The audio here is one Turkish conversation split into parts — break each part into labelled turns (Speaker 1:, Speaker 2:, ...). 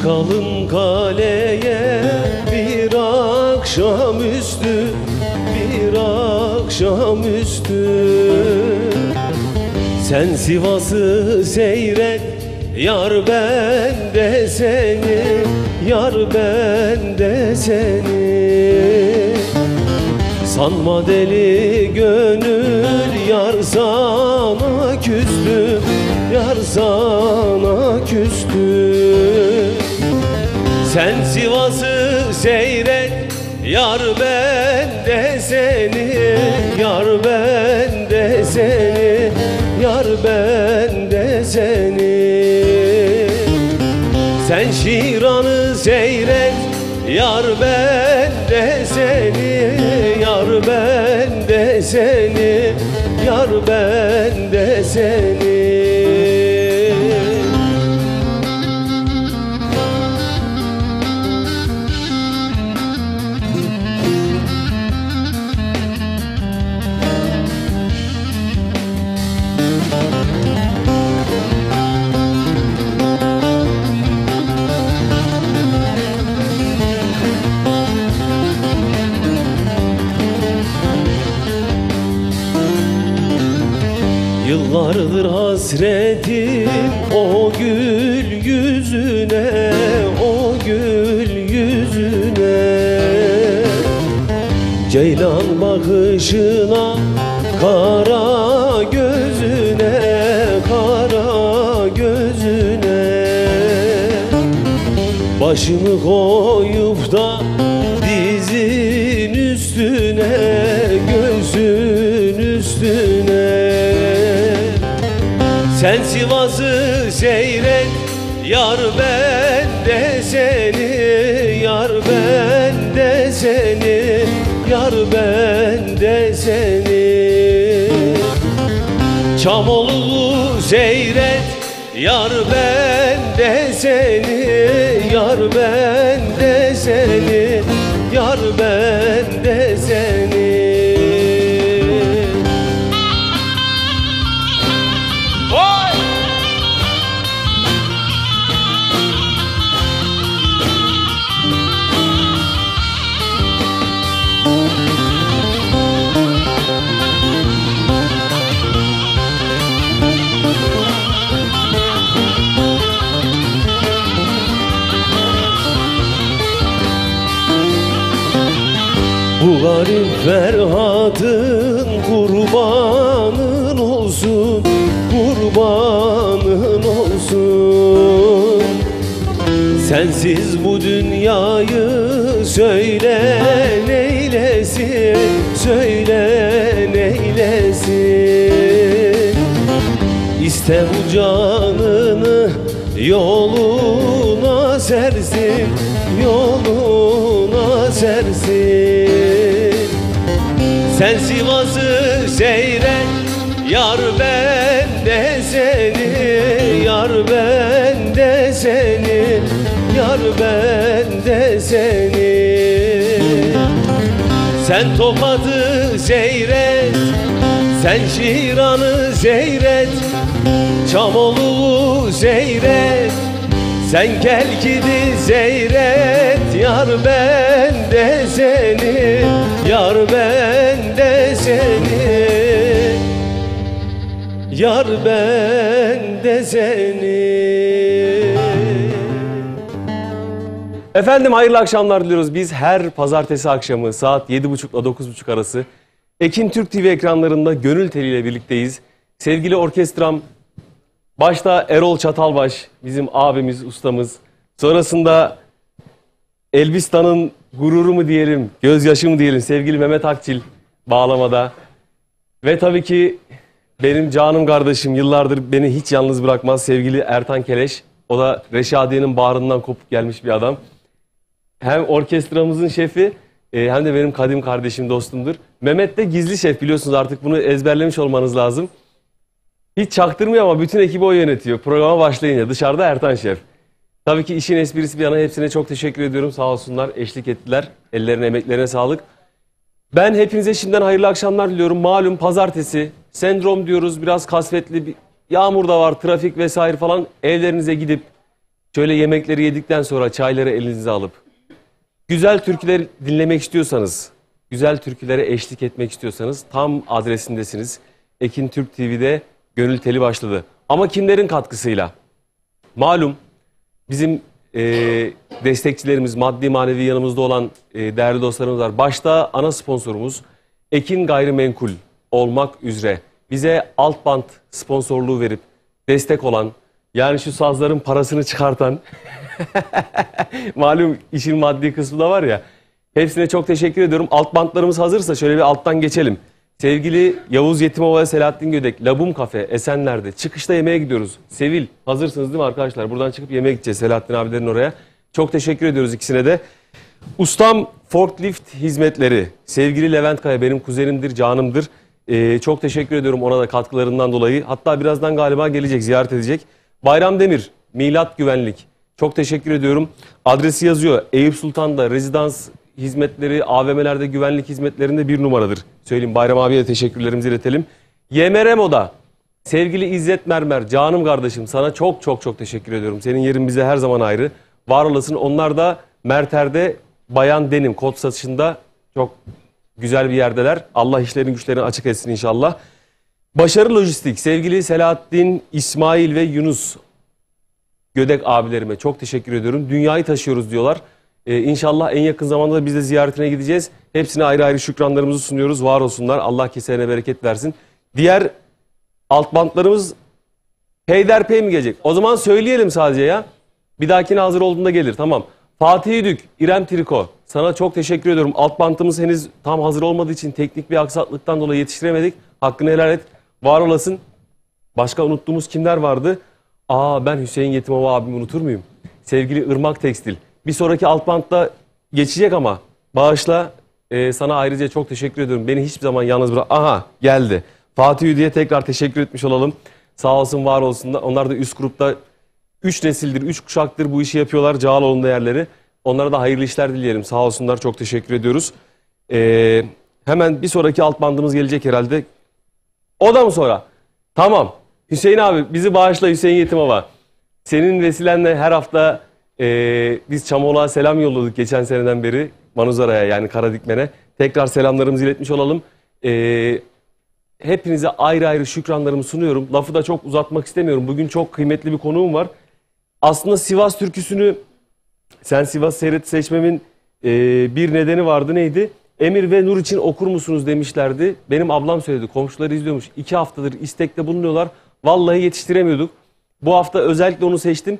Speaker 1: Çıkalım kaleye bir akşamüstü, bir akşamüstü. Sen Sivas'ı seyret, yar ben de seni, yar ben de seni. Sanma deli gönül yar sana küstü, yar sana küstü. Sen Sivas'ı seyret, yar ben de seni, yar ben de seni, yar ben de seni. Sen Şiran'ı seyret, yar ben de seni, yar ben de seni, yar ben de seni. Yıllardır hasretim o gül yüzüne, o gül yüzüne. Ceylan bakışına, kara gözüne, kara gözüne. Başımı koyup da dizin üstüne, gözün üstüne. Sen Sivas'ı seyret, yar ben de seni, yar ben de seni, yar ben de seni. Çamolulu seyret, yar ben de seni, yar ben de seni, yar ben de seni. Bu garip Ferhat'ın kurbanın olsun, kurbanın olsun. Sensiz bu dünyayı söyle neylesin, söyle neylesin. İste bu canını yoluna sersin, yoluna sersin. Sen Sivas'ı seyret, yar ben de seni, yar ben de seni, yar ben de seni. Sen Tokat'ı seyret, sen Şiran'ı seyret, Çamolulu seyret, sen Kelkid'i seyret, yar ben de seni, yar ben de seni, yar ben de seni. Efendim hayırlı akşamlar diliyoruz. Biz her pazartesi akşamı saat 7.30 ile 9.30 arası Ekin Türk TV ekranlarında Gönül Teli ile birlikteyiz. Sevgili orkestram, başta Erol Çatalbaş, bizim abimiz, ustamız. Sonrasında Elbistan'ın gururu mu diyelim, gözyaşı mı diyelim, sevgili Mehmet Akçil bağlamada. Ve tabii ki benim canım kardeşim, yıllardır beni hiç yalnız bırakmaz, sevgili Ertan Keleş. O da Reşadiye'nin bağrından kopup gelmiş bir adam. Hem orkestramızın şefi hem de benim kadim kardeşim, dostumdur. Mehmet de gizli şef, biliyorsunuz, artık bunu ezberlemiş olmanız lazım. Hiç çaktırmıyor ama bütün ekibi o yönetiyor. Programa başlayınca dışarıda Ertan Şef. Tabii ki işin esprisi bir yana hepsine çok teşekkür ediyorum. Sağ olsunlar, eşlik ettiler. Ellerine, emeklerine sağlık. Ben hepinize şimdiden hayırlı akşamlar diliyorum. Malum pazartesi, sendrom diyoruz, biraz kasvetli, bir yağmur da var, trafik vesaire falan. Evlerinize gidip şöyle yemekleri yedikten sonra çayları elinize alıp güzel türküler dinlemek istiyorsanız, güzel türkülere eşlik etmek istiyorsanız tam adresindesiniz. Ekin Türk TV'de Gönül Teli başladı. Ama kimlerin katkısıyla? Malum bizim destekçilerimiz, maddi manevi yanımızda olan değerli dostlarımız var. Başta ana sponsorumuz Ekin Gayrimenkul olmak üzere bize alt bant sponsorluğu verip destek olan, yani şu sazların parasını çıkartan, malum işin maddi kısmı da var ya, hepsine çok teşekkür ediyorum. Alt bantlarımız hazırsa şöyle bir alttan geçelim. Sevgili Yavuz Yetimova ve Selahattin Gödek, Labum Kafe Esenler'de çıkışta yemeğe gidiyoruz. Sevil, hazırsınız değil mi arkadaşlar? Buradan çıkıp yemeğe gideceğiz Selahattin abilerin oraya. Çok teşekkür ediyoruz ikisine de. Ustam Forklift Hizmetleri, sevgili Levent Kaya benim kuzenimdir, canımdır. Çok teşekkür ediyorum ona da katkılarından dolayı. Hatta birazdan galiba gelecek, ziyaret edecek. Bayram Demir, Milat Güvenlik. Çok teşekkür ediyorum. Adresi yazıyor. Eyüp Sultan'da rezidans hizmetleri, AVM'lerde güvenlik hizmetlerinde 1 numaradır. Söyleyeyim, Bayram abiye de teşekkürlerimizi iletelim. YMR Moda, sevgili İzzet Mermer, canım kardeşim sana çok çok çok teşekkür ediyorum. Senin yerin bize her zaman ayrı. Var olasın. Onlar da Merter'de bayan denim kot satışında çok güzel bir yerdeler. Allah işlerin güçlerini açık etsin inşallah. Başarı Lojistik, sevgili Selahattin, İsmail ve Yunus Gödek abilerime çok teşekkür ediyorum. Dünyayı taşıyoruz diyorlar. İnşallah en yakın zamanda da biz de ziyaretine gideceğiz. Hepsine ayrı ayrı şükranlarımızı sunuyoruz. Var olsunlar. Allah keserine bereket versin. Diğer alt bantlarımız peyderpey mi gelecek? O zaman söyleyelim sadece ya. Bir dahakine hazır olduğunda gelir. Tamam. Fatih Dük, İrem Triko. Sana çok teşekkür ediyorum. Alt bantımız henüz tam hazır olmadığı için teknik bir aksaklıktan dolayı yetiştiremedik. Hakkını helal et. Var olasın. Başka unuttuğumuz kimler vardı? Ben Hüseyin Yetimova abimi unutur muyum? Sevgili Irmak Tekstil. Bir sonraki alt bantta geçecek ama bağışla, sana ayrıca çok teşekkür ediyorum. Beni hiçbir zaman yalnız bırak. Aha geldi. Fatih Üdi'ye tekrar teşekkür etmiş olalım. Sağ olsun, var olsun. Onlar da üst grupta 3 nesildir, 3 kuşaktır bu işi yapıyorlar. Cağaloğlu'nda yerleri. Onlara da hayırlı işler dileyelim. Sağ olsunlar, çok teşekkür ediyoruz. Hemen bir sonraki alt bandımız gelecek herhalde. O da mı sonra? Tamam. Hüseyin abi bizi bağışla, Hüseyin Yetimova. Senin vesilenle her hafta biz Çamoluk'a selam yolladık geçen seneden beri. Manuzara'ya, yani Karadikmen'e. Tekrar selamlarımızı iletmiş olalım. Hepinize ayrı ayrı şükranlarımı sunuyorum. Lafı da çok uzatmak istemiyorum. Bugün çok kıymetli bir konuğum var. Aslında Sivas türküsünü, Sen Sivas Seyret seçmemin bir nedeni vardı. Neydi? Emir ve Nur için okur musunuz demişlerdi. Benim ablam söyledi. Komşuları izliyormuş. 2 haftadır istekte bulunuyorlar. Vallahi yetiştiremiyorduk. Bu hafta özellikle onu seçtim.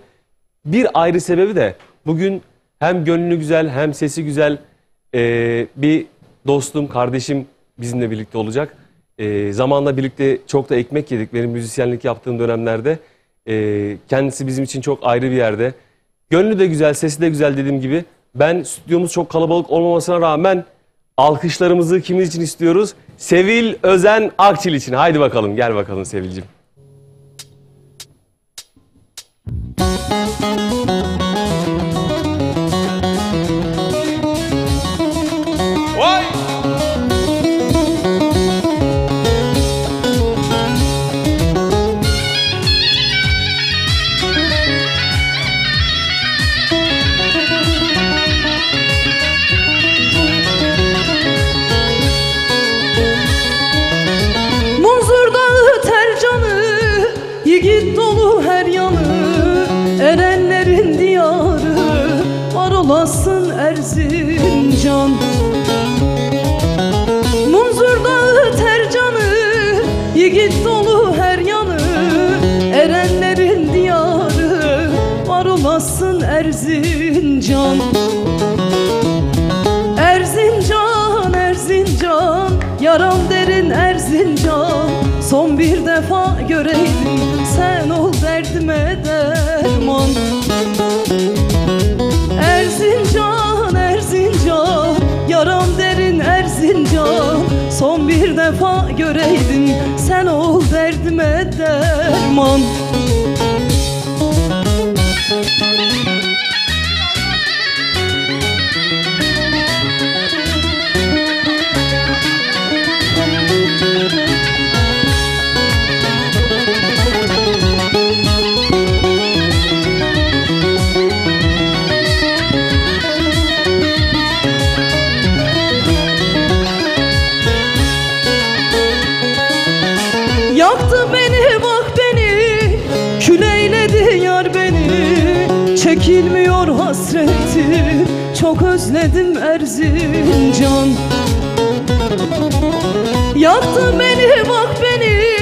Speaker 1: Bir ayrı sebebi de bugün hem gönlü güzel hem sesi güzel bir dostum, kardeşim bizimle birlikte olacak. Zamanla birlikte çok da ekmek yedik benim müzisyenlik yaptığım dönemlerde. Kendisi bizim için çok ayrı bir yerde. Gönlü de güzel, sesi de güzel dediğim gibi. Ben stüdyomuz çok kalabalık olmamasına rağmen alkışlarımızı kimin için istiyoruz? Sevil Özen Akçil için. Haydi bakalım, gel bakalım Sevil'cim. Vay!
Speaker 2: Munzur Dağı Tercanı, yiğit dolu her yanı, erenlerin diyarı, var olasın Erzincan. Munzur Dağı Tercanı, yiğit dolu her yanı, erenlerin diyarı, var olasın Erzincan. Erzincan, Erzincan, yaram derin Erzincan. Son bir defa göreydim, sen ol derdime derman. Erzincan, Erzincan, yaram derin Erzincan. Son bir defa göreydim, sen ol derdime derman. çekilmiyor hasretim, çok özledim Erzincan. Yaktı beni bak beni,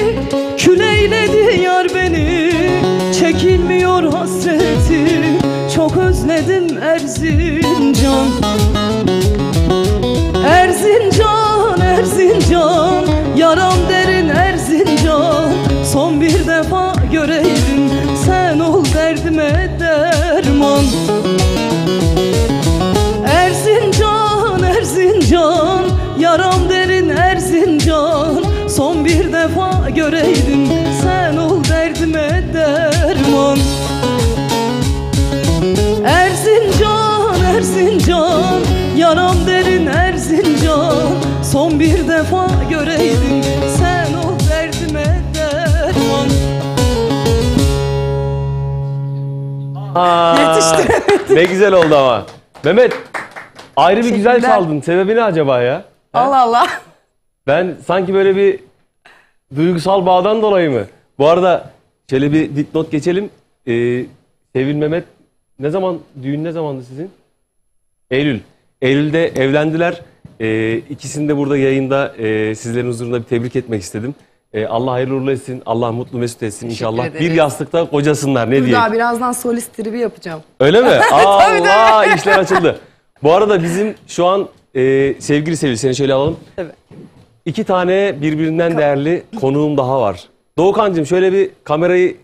Speaker 2: kül eyledi yar beni, çekilmiyor hasretim, çok özledim Erzincan. Erzincan, Erzincan, yaram derin Erzincan, son bir defa göreydim, sen ol derdime derman. Erzincan, Erzincan, yaram derin Erzincan, son bir defa göreydim, sen ol derdime derman. Erzincan, Erzincan, yaram derin Erzincan, son bir defa göreydim, sen ol derdime derman.
Speaker 1: Yetiştiremedim. Ne güzel oldu ama. Mehmet, ayrı bir güzel çaldın. Sebebi ne acaba ya?
Speaker 3: Allah Allah.
Speaker 1: Ben sanki böyle bir duygusal bağdan dolayı mı? Bu arada şöyle bir dipnot geçelim. Sevil Mehmet, düğün ne zamandı sizin? Eylül. Eylül'de evlendiler. İkisini de burada yayında sizlerin huzurunda bir tebrik etmek istedim. Allah hayırlı uğurlu etsin. Allah mutlu mesut etsin inşallah.
Speaker 3: ederiz.
Speaker 1: Bir yastıkta kocasınlar, ne diyeyim.
Speaker 3: Daha birazdan solist tribi yapacağım.
Speaker 1: Öyle mi? Allah, işler açıldı. Bu arada bizim şu an sevgili Sevil, seni şöyle alalım.
Speaker 3: Evet.
Speaker 1: 2 tane birbirinden değerli konuğum daha var. Doğukancığım, şöyle bir kamerayı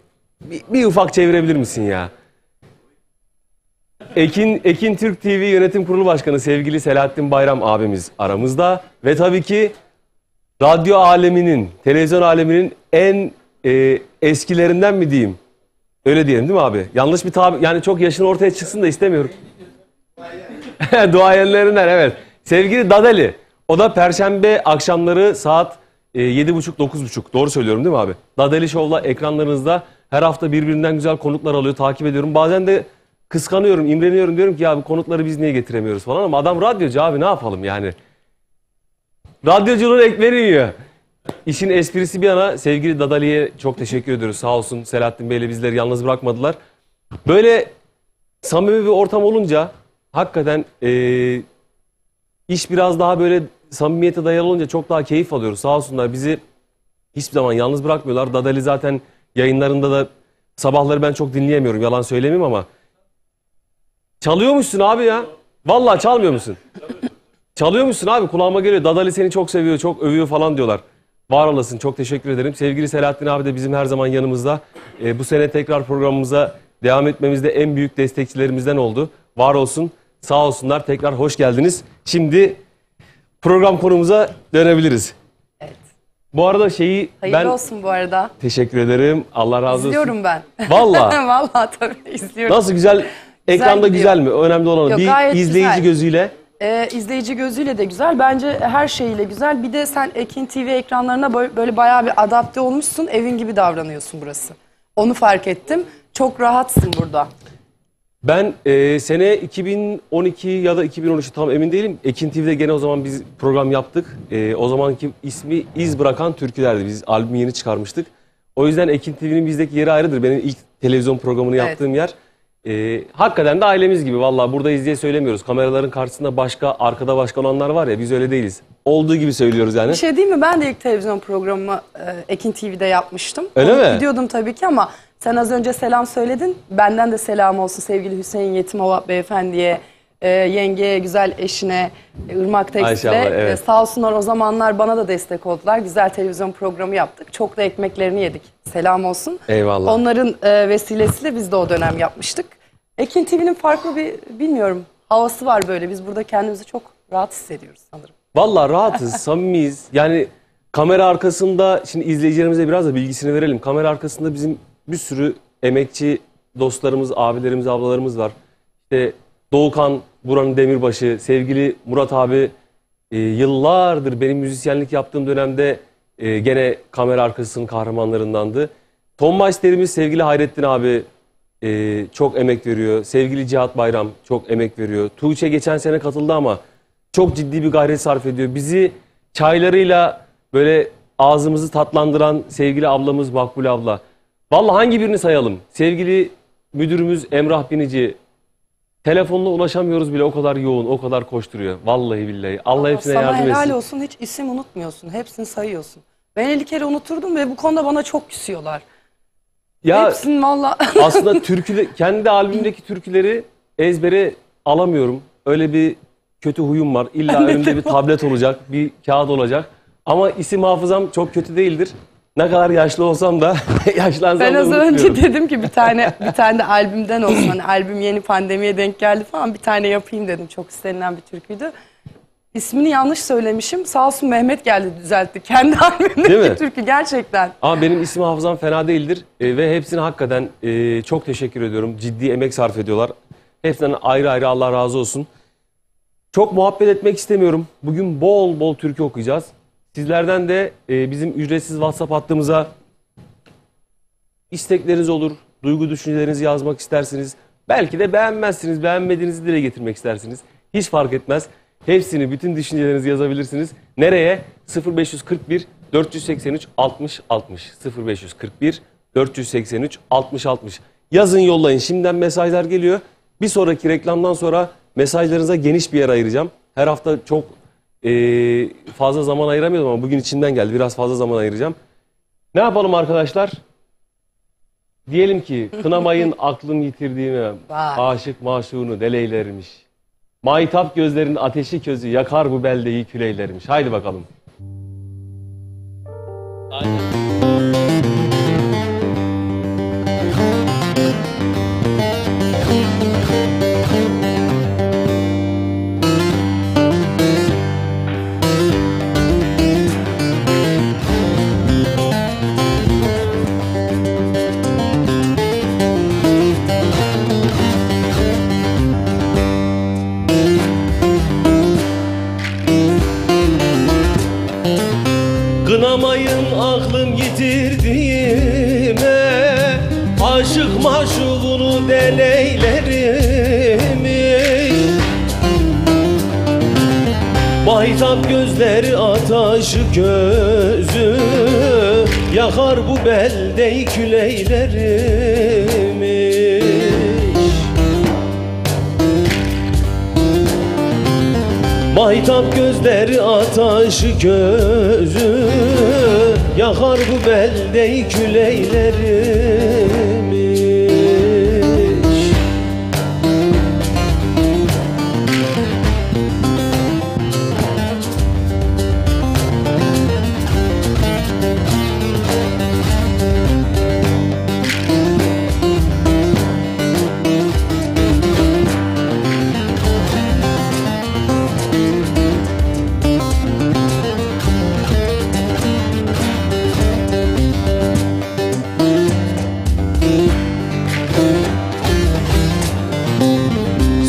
Speaker 1: bir ufak çevirebilir misin ya? Ekin Türk TV Yönetim Kurulu Başkanı sevgili Selahattin Bayram abimiz aramızda. Ve tabii ki radyo aleminin, televizyon aleminin en eskilerinden mi diyeyim? Öyle diyelim değil mi abi? Yanlış bir tabir, yani çok yaşın ortaya çıksın da istemiyorum. Duayenlerinden, evet. Sevgili Dadeli. O da Perşembe akşamları saat 7.30-9.30. Doğru söylüyorum değil mi abi? Dadeli Show'la ekranlarınızda her hafta birbirinden güzel konuklar alıyor. Takip ediyorum. Bazen de kıskanıyorum, imreniyorum. Diyorum ki ya bu konukları biz niye getiremiyoruz falan. Ama adam radyocu abi, ne yapalım yani. Radyoculuğun ekmeğini yiyor. İşin esprisi bir yana, sevgili Dadali'ye çok teşekkür ediyoruz. Sağ olsun Selahattin Bey'le bizleri yalnız bırakmadılar. Böyle samimi bir ortam olunca hakikaten iş biraz daha böyle samimiyete dayalı olunca çok daha keyif alıyoruz. Sağ olsunlar, bizi hiçbir zaman yalnız bırakmıyorlar. Dadali zaten yayınlarında da sabahları ben çok dinleyemiyorum, yalan söylemeyeyim ama. Çalıyormuşsun abi ya. Vallahi çalmıyor musun? Çalıyormuşsun abi, kulağıma geliyor. Dadali seni çok seviyor, çok övüyor falan diyorlar. Var olasın, çok teşekkür ederim. Sevgili Selahattin abi de bizim her zaman yanımızda. Bu sene tekrar programımıza devam etmemizde en büyük destekçilerimizden oldu. Var olsun, sağ olsunlar. Tekrar hoş geldiniz. Şimdi program konumuza dönebiliriz.
Speaker 3: Evet.
Speaker 1: Bu arada
Speaker 3: Hayırlı olsun bu arada.
Speaker 1: Teşekkür ederim. Allah razı olsun.
Speaker 3: İzliyorum ben.
Speaker 1: Vallahi.
Speaker 3: Vallahi tabii izliyorum.
Speaker 1: Nasıl güzel? Ekranda
Speaker 3: gidiyor.
Speaker 1: güzel mi? Önemli olan o.
Speaker 3: Yok,
Speaker 1: Bir
Speaker 3: gayet
Speaker 1: izleyici
Speaker 3: güzel.
Speaker 1: gözüyle.
Speaker 3: İzleyici gözüyle de güzel. Bence her şeyiyle güzel. Bir de sen Ekin TV ekranlarına böyle bayağı bir adapte olmuşsun. Evin gibi davranıyorsun burası. Onu fark ettim. Çok rahatsın burada.
Speaker 1: Ben sene 2012 ya da 2013 tam emin değilim. Ekin TV'de gene o zaman biz program yaptık. O zamanki ismi İz Bırakan Türküler'di. Biz albümü yeni çıkarmıştık. O yüzden Ekin TV'nin bizdeki yeri ayrıdır. Benim ilk televizyon programını yaptığım yer. Hakikaten de ailemiz gibi. Vallahi buradayız diye söylemiyoruz. Kameraların karşısında arkada başka olanlar var ya, biz öyle değiliz. Olduğu gibi söylüyoruz yani.
Speaker 3: Bir şey değil mi? Ben de ilk televizyon programımı Ekin TV'de yapmıştım.
Speaker 1: Öyle mi?
Speaker 3: Gidiyordum tabii ki ama sen az önce selam söyledin. Benden de selam olsun sevgili Hüseyin Yetimova beyefendiye, yengeye, güzel eşine, Irmak Tekstil'e.
Speaker 1: Evet.
Speaker 3: Sağ olsunlar, o zamanlar bana da destek oldular. Güzel televizyon programı yaptık. Çok da ekmeklerini yedik. Selam olsun.
Speaker 1: Eyvallah.
Speaker 3: Onların vesilesiyle biz de o dönem yapmıştık. Ekin TV'nin farklı bir, bilmiyorum, havası var böyle. Biz burada kendimizi çok rahat hissediyoruz sanırım.
Speaker 1: Vallahi rahatız, samimiyiz. Yani kamera arkasında, şimdi izleyicilerimize biraz da bilgisini verelim. Kamera arkasında bizim bir sürü emekçi dostlarımız, abilerimiz, ablalarımız var. İşte Doğukan, buranın demirbaşı, sevgili Murat abi yıllardır benim müzisyenlik yaptığım dönemde gene kamera arkasının kahramanlarındandı. Tom Meister'imiz sevgili Hayrettin abi çok emek veriyor. Sevgili Cihat Bayram çok emek veriyor. Tuğçe geçen sene katıldı ama çok ciddi bir gayret sarf ediyor. Bizi çaylarıyla böyle ağzımızı tatlandıran sevgili ablamız Makbule abla. Vallahi hangi birini sayalım? Sevgili müdürümüz Emrah Binici, Telefonla ulaşamıyoruz bile, o kadar yoğun, o kadar koşturuyor. Vallahi billahi. Allah hepsine
Speaker 3: Sana
Speaker 1: yardım
Speaker 3: helal
Speaker 1: etsin.
Speaker 3: olsun, hiç isim unutmuyorsun. Hepsini sayıyorsun. Ben 50 kere unuturdum ve bu konuda bana çok küsüyorlar.
Speaker 1: Ya
Speaker 3: Hepsini valla...
Speaker 1: aslında kendi albümdeki türküleri ezbere alamıyorum. Öyle bir kötü huyum var. İlla önümde bir tablet olacak, bir kağıt olacak. Ama isim hafızam çok kötü değildir. Ne kadar yaşlı olsam da yaşlansam
Speaker 3: Ben
Speaker 1: da
Speaker 3: az önce
Speaker 1: unutmuyorum.
Speaker 3: dedim ki bir tane de albümden olsun. Hani albüm yeni pandemiye denk geldi falan, bir tane yapayım dedim. Çok istenilen bir türküydü. İsmini yanlış söylemişim. Sağ olsun Mehmet geldi düzeltti. Kendi
Speaker 1: Değil
Speaker 3: albümündeki
Speaker 1: mi?
Speaker 3: türkü gerçekten.
Speaker 1: Ama benim isim hafızam fena değildir. Ve hepsine hakikaten çok teşekkür ediyorum. Ciddi emek sarf ediyorlar. Hepsinden ayrı ayrı Allah razı olsun. Çok muhabbet etmek istemiyorum. Bugün bol bol türkü okuyacağız. Sizlerden de bizim ücretsiz WhatsApp hattımıza istekleriniz olur, duygu düşüncelerinizi yazmak istersiniz. Belki de beğenmezsiniz, beğenmediğinizi dile getirmek istersiniz. Hiç fark etmez. Hepsini, bütün düşüncelerinizi yazabilirsiniz. Nereye? 0541 483 60 60. 0541 483 60 60. Yazın, yollayın. Şimdiden mesajlar geliyor. Bir sonraki reklamdan sonra mesajlarınıza geniş bir yer ayıracağım. Her hafta çok fazla zaman ayıramıyordum ama bugün içimden geldi. Biraz fazla zaman ayıracağım. Ne yapalım arkadaşlar? Diyelim ki kınamayın aklın yitirdiğime,
Speaker 3: Vay.
Speaker 1: aşık maşuğunu deleylermiş. Maytap gözlerin ateşi közü yakar bu beldeyi küleylermiş. Haydi bakalım. Kınamayın aklım yitirdiğime, aşık maşuğunu deleylerimi. Maytap gözleri ataşı gözü yakar bu beldeyi küleylerimi. Maytap gözleri ataşı gözü yakar bu beldeyi küleylermiş.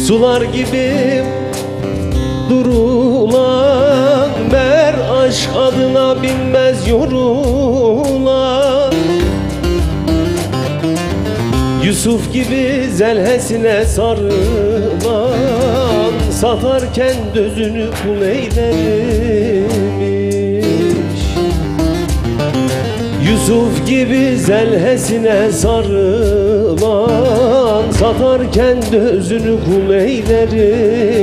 Speaker 1: Sular gibi durulan mer aşk adına binmez yorulan. Yusuf gibi zelhesine sarılan satarken dözünü kul eylemiş. Yusuf gibi zelhesine sarılan satarken dözünü kul eylermiş.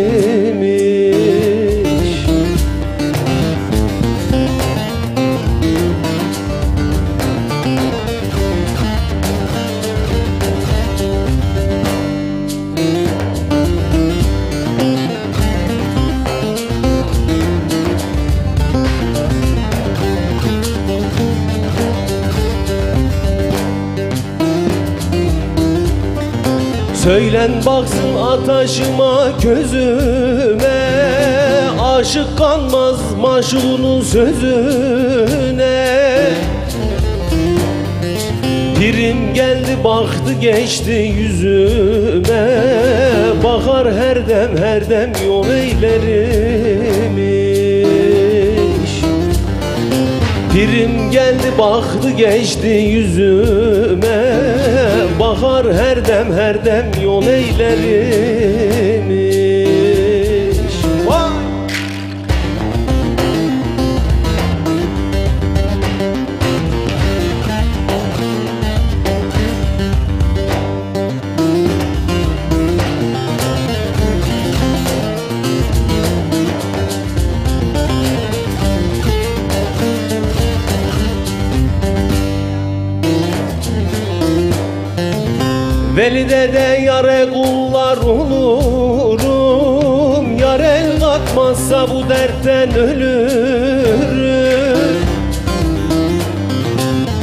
Speaker 1: Söylen baksın ataşıma gözüme, aşık kanmaz maşuğunun sözüne. Pirim geldi baktı geçti yüzüme, bakar her dem yol eylermiş. Pirim geldi baktı geçti yüzüme, bakar her dem yol eylermiş. Vay! Velide de yare kullar olurum. Yar el katmazsa bu dertten ölürüm.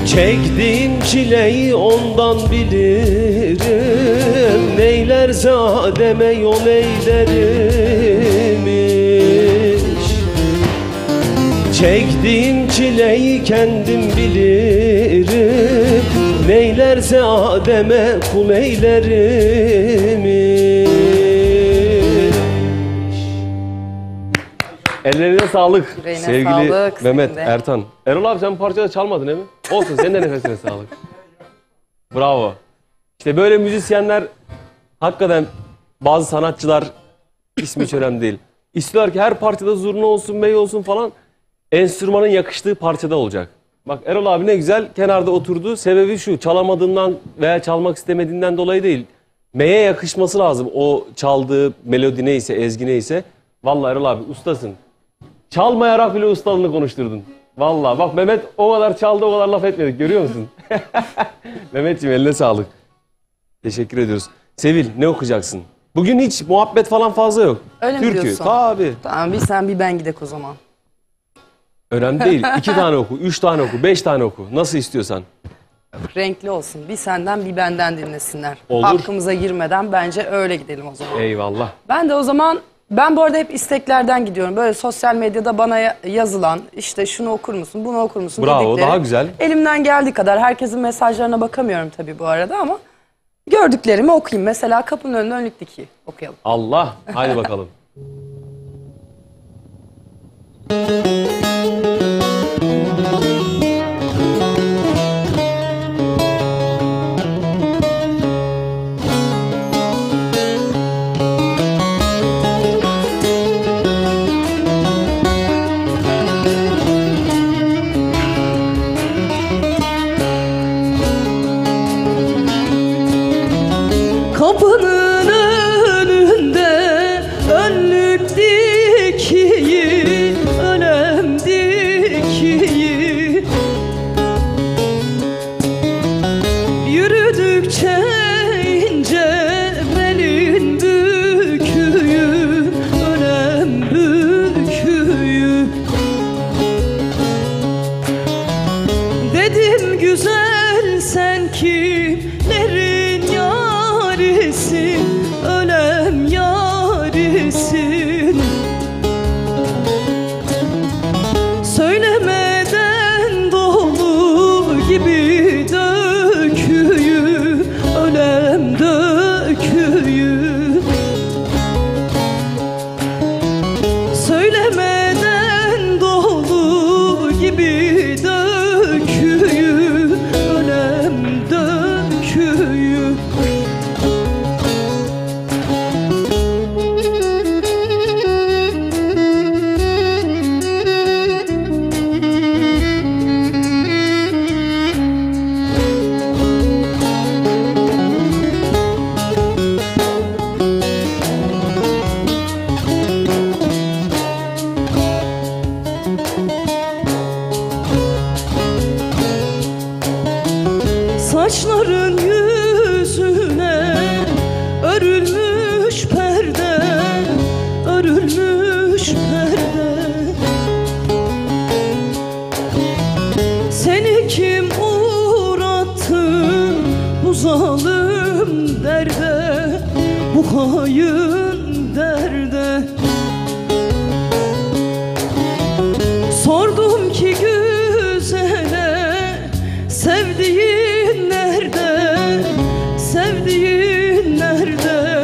Speaker 1: Çektiğim çileyi ondan bilirim. Neylerse Adem'e yol eylermiş. Çektiğim çileyi kendim bilirim. Neylerse Adem'e kul eylermiş. Ellerine sağlık.
Speaker 3: Yüreğine
Speaker 1: Sevgili
Speaker 3: sağlık,
Speaker 1: Mehmet,
Speaker 3: senin de.
Speaker 1: Ertan. Erol abi sen bu parçada çalmadın değil mi? Olsun, senin de nefesine sağlık. Bravo. İşte böyle müzisyenler, hakikaten bazı sanatçılar, ismi hiç önemli değil, İstiyorlar ki her parçada zurna olsun, mey olsun falan, enstrümanın yakıştığı parçada olacak. Bak Erol abi ne güzel kenarda oturdu. Sebebi şu, çalamadığından veya çalmak istemediğinden dolayı değil. Meye yakışması lazım o çaldığı melodi neyse, ezgi neyse. Vallahi Erol abi ustasın. Çalmayarak bile ustalığını konuşturdun. Vallahi bak Mehmet o kadar çaldı, o kadar laf etmedik, görüyor musun? Mehmetciğim eline sağlık. Teşekkür ediyoruz. Sevil, ne okuyacaksın? Bugün hiç muhabbet falan fazla yok.
Speaker 3: Öyle mi
Speaker 1: Türkü,
Speaker 3: diyorsun?
Speaker 1: tabii.
Speaker 3: Tamam, bir sen bir ben gidek o zaman.
Speaker 1: Önemli değil. 2 tane oku, 3 tane oku, 5 tane oku. Nasıl istiyorsan.
Speaker 3: Renkli olsun. Bir senden bir benden dinlesinler.
Speaker 1: Olur.
Speaker 3: Hakkımıza girmeden bence öyle gidelim o zaman.
Speaker 1: Eyvallah.
Speaker 3: Ben de o zaman, ben bu arada hep isteklerden gidiyorum. Böyle sosyal medyada bana yazılan, işte şunu okur musun, bunu okur musun
Speaker 1: Bravo,
Speaker 3: dedikleri.
Speaker 1: daha güzel.
Speaker 3: Elimden geldiği kadar, herkesin mesajlarına bakamıyorum tabii bu arada ama gördüklerimi okuyayım. Mesela Kapının Önüne Önlük Dikiği okuyalım.
Speaker 1: Allah. Haydi bakalım.
Speaker 2: Kapının önünde önlük dikiyi, önem dikiyi. Yürüdükçe ince belin büküyü, önem büküyü. Dedim güzel sen kimlerin yarisin, önem yarisin. Söylemeden dolu gibi döküyü, önem döküyü. Söylemeden dolu gibi döküyü, önem döküyü. Saçların yüzüne örülmüş perde, örülmüş perde. Seni kim uğrattı bu zalim derde, bu hain derde? Sordum ki güzele, sevdiğin nerede, sevdiğin nerede?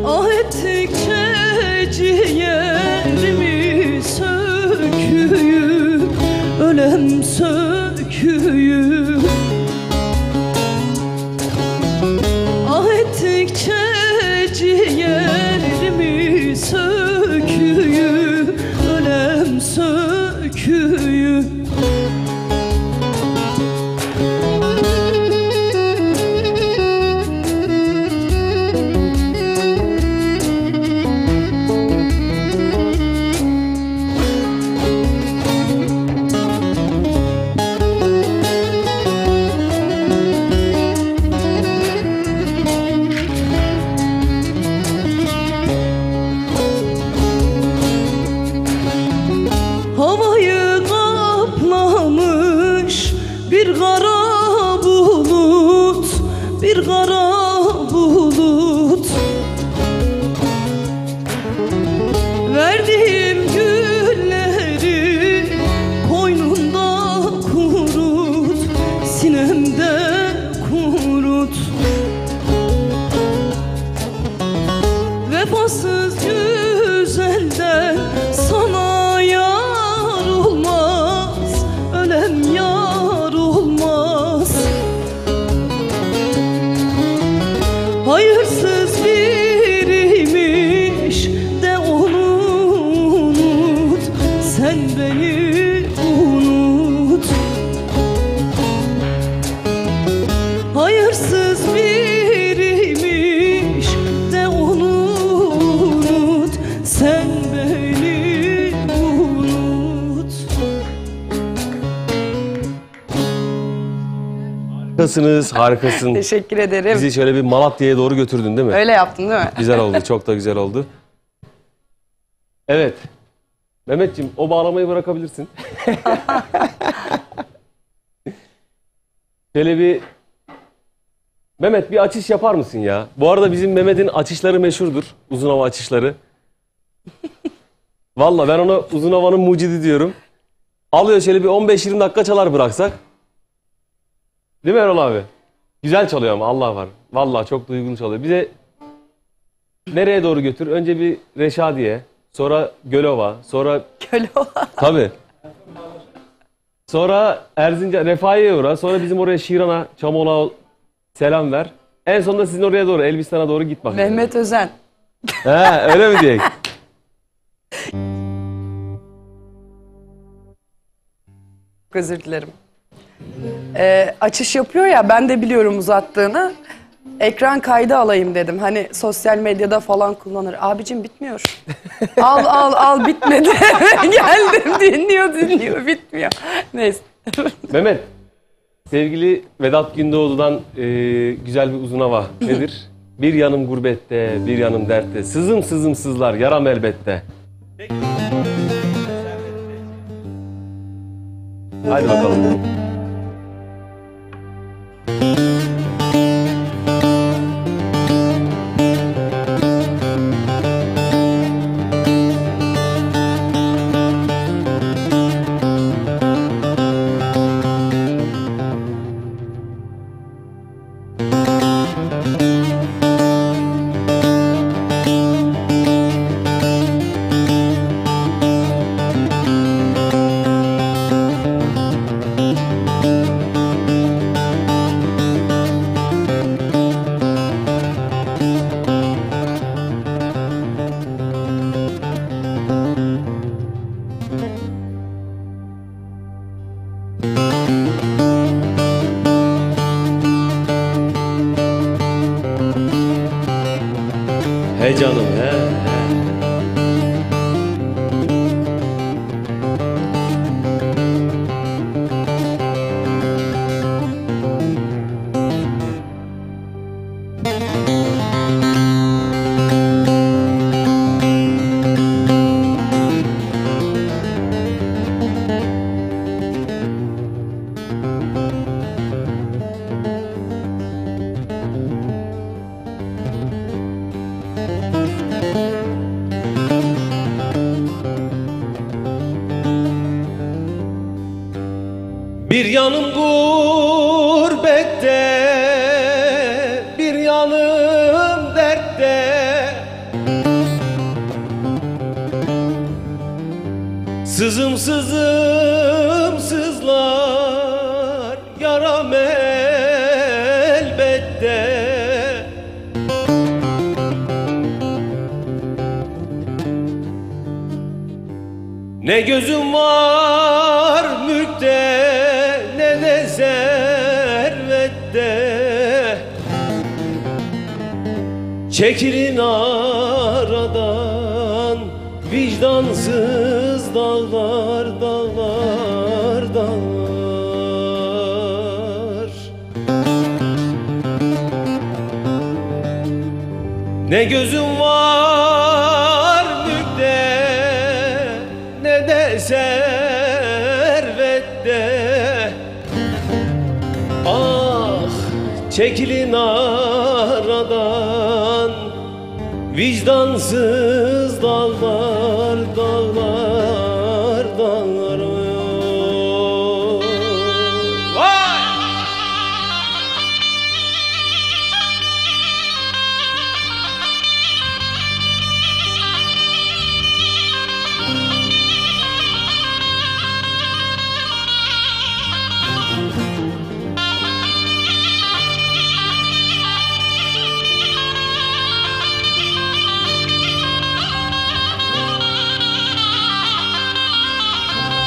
Speaker 2: Ah ettikçe ciğerimi söküyü, ölem söküyü.
Speaker 1: Harikasınız, harikasın.
Speaker 3: Teşekkür ederim.
Speaker 1: Bizi şöyle bir Malatya'ya doğru götürdün değil mi?
Speaker 3: Öyle yaptın değil mi?
Speaker 1: Güzel oldu, çok da güzel oldu. Evet. Mehmetciğim, o bağlamayı bırakabilirsin. Şöyle bir... Mehmet, bir açış yapar mısın ya? Bu arada bizim Mehmet'in açışları meşhurdur. Uzun hava açışları. Vallahi ben ona uzun havanın mucidi diyorum. Alıyor şöyle bir 15-20 dakika çalar bıraksak. Değil mi Erol abi? Güzel çalıyor ama Allah var. Vallahi çok duygulu çalıyor. Bize nereye doğru götür? Önce bir Reşadiye, sonra Gölova, sonra...
Speaker 3: Gölova.
Speaker 1: Tabii. Sonra Erzincan, Refahiye'ye uğra. Sonra bizim oraya Şiran'a, Çamolak'a selam ver. En sonunda sizin oraya doğru, Elbistan'a doğru git bak.
Speaker 3: Mehmet Özen.
Speaker 1: He, öyle mi diyeyim?
Speaker 3: Çok özür dilerim. Açış yapıyor ya, ben de biliyorum uzattığını. Ekran kaydı alayım dedim. Hani sosyal medyada falan kullanır. Abicim bitmiyor. Al bitmedi. Geldim dinliyor bitmiyor. Neyse.
Speaker 1: Mehmet, sevgili Vedat Gündoğdu'dan güzel bir uzun hava nedir? Bir yanım gurbette, bir yanım dertte. Sızım sızım sızlar, yaram elbette. Hadi bakalım. He canım he. Bir yanım gurbette, bir yanım dertte. Sızım sızım sızlar, yaram elbette. Ne gözüm var mülkte, ne de servette. Çekilin aradan, vicdansız dağlar, dağlar, dağlar. Ne gözüm var mülkte, ne de servette. Ah, çekilin aradan, vicdansız dağlar, dağlar, dağlar. Vay!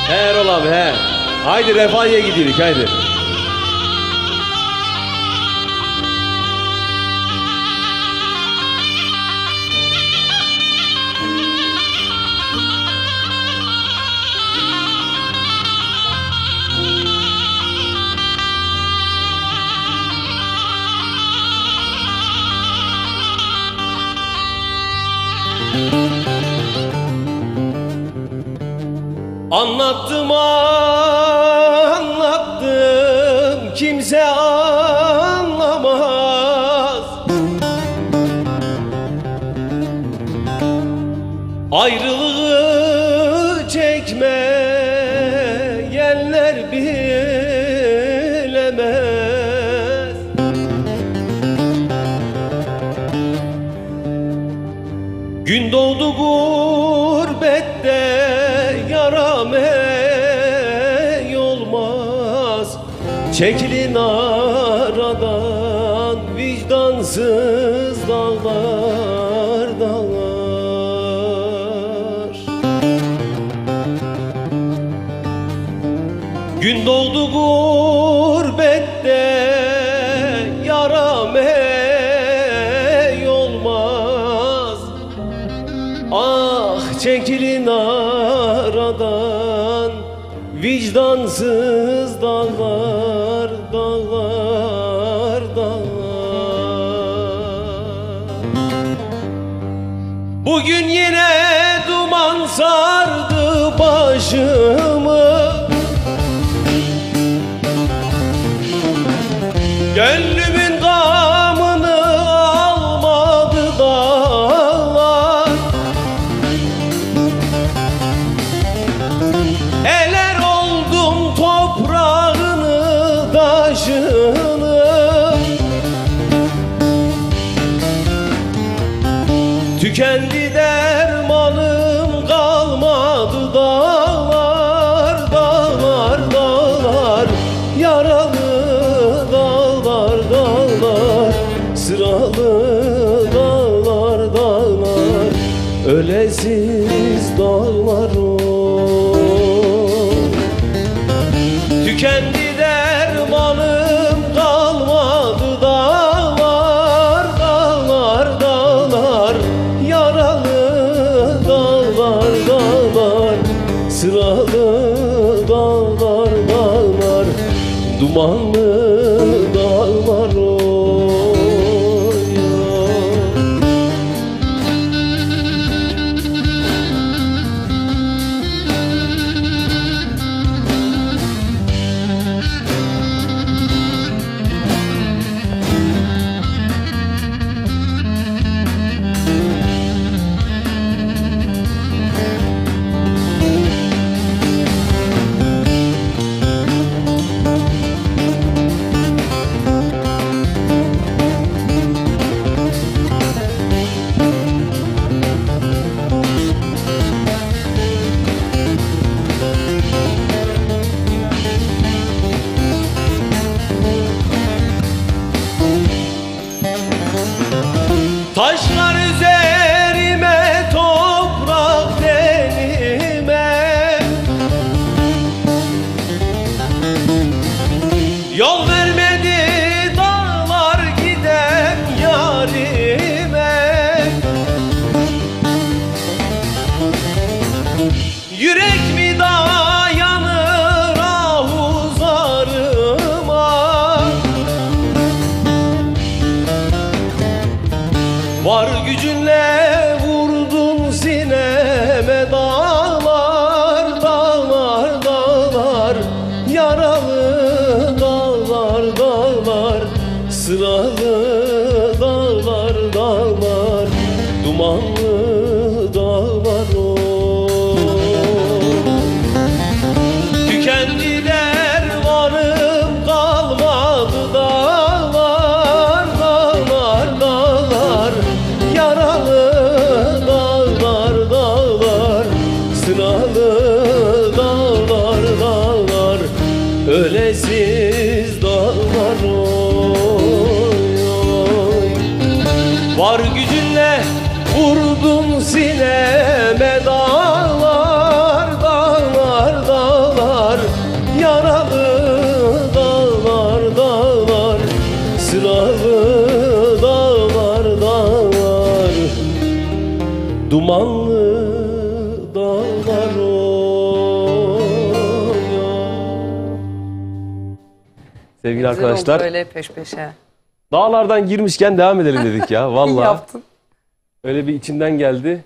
Speaker 1: He Erol abi he. Haydi Refahiye'ye gidiyoruz haydi. Anlattım anlattım kimse anlamaz. Ayrılığı çekmeyenler bilemez. Gün doğdu gurbette yaram ey olmaz. Çekilin aradan vicdansız dağlar dağlar. Gün doğdu gurbette yaram ey olmaz. Ah çekilin aradan vicdansız dağlar dağlar dağlar. Bugün yine duman sardı başımı. Gönlümün gamını almadı dağlar. Eler oldum toprağını taşını. Tükendi dermanım kalmadı dağlar dağlar dağlar. Yaralı dağlar dağlar, sıralı dağlar dağlar, ölesiz dağlar o. Tükendi dermanım kalmadı dağlar dağlar dağlar. Yaralı dağlar dağlar, sıralı dağlar dağlar, dumanlı dağlar oy. Taşlar üzerime, toprak tenime, yol vermedi dağlar giden yarime. Yürek mi dayanır ahuzarıma? Var gücünle vurdun sineme dağlar dağlar dağlar. Yaralı dağlar dağlar, sıralı dağlar dağlar, dumanlı dağlar o. Tükendi dermanım kalmadı dağlar dağlar dağlar. Yaralı dağlar dağlar, sıralı dağlar dağlar, ölesiz dağlar oy oy. Var gücünle vurdun sineme dağlar dağlar dağlar. Yaralı dağlar dağlar, sıralı dağlar dağlar, dumanlı dağlar oy. Sevgili
Speaker 3: Güzel
Speaker 1: arkadaşlar,
Speaker 3: oldu böyle peş peşe.
Speaker 1: dağlardan girmişken devam edelim dedik ya.
Speaker 3: İyi
Speaker 1: Vallahi
Speaker 3: yaptın.
Speaker 1: öyle bir içimden geldi.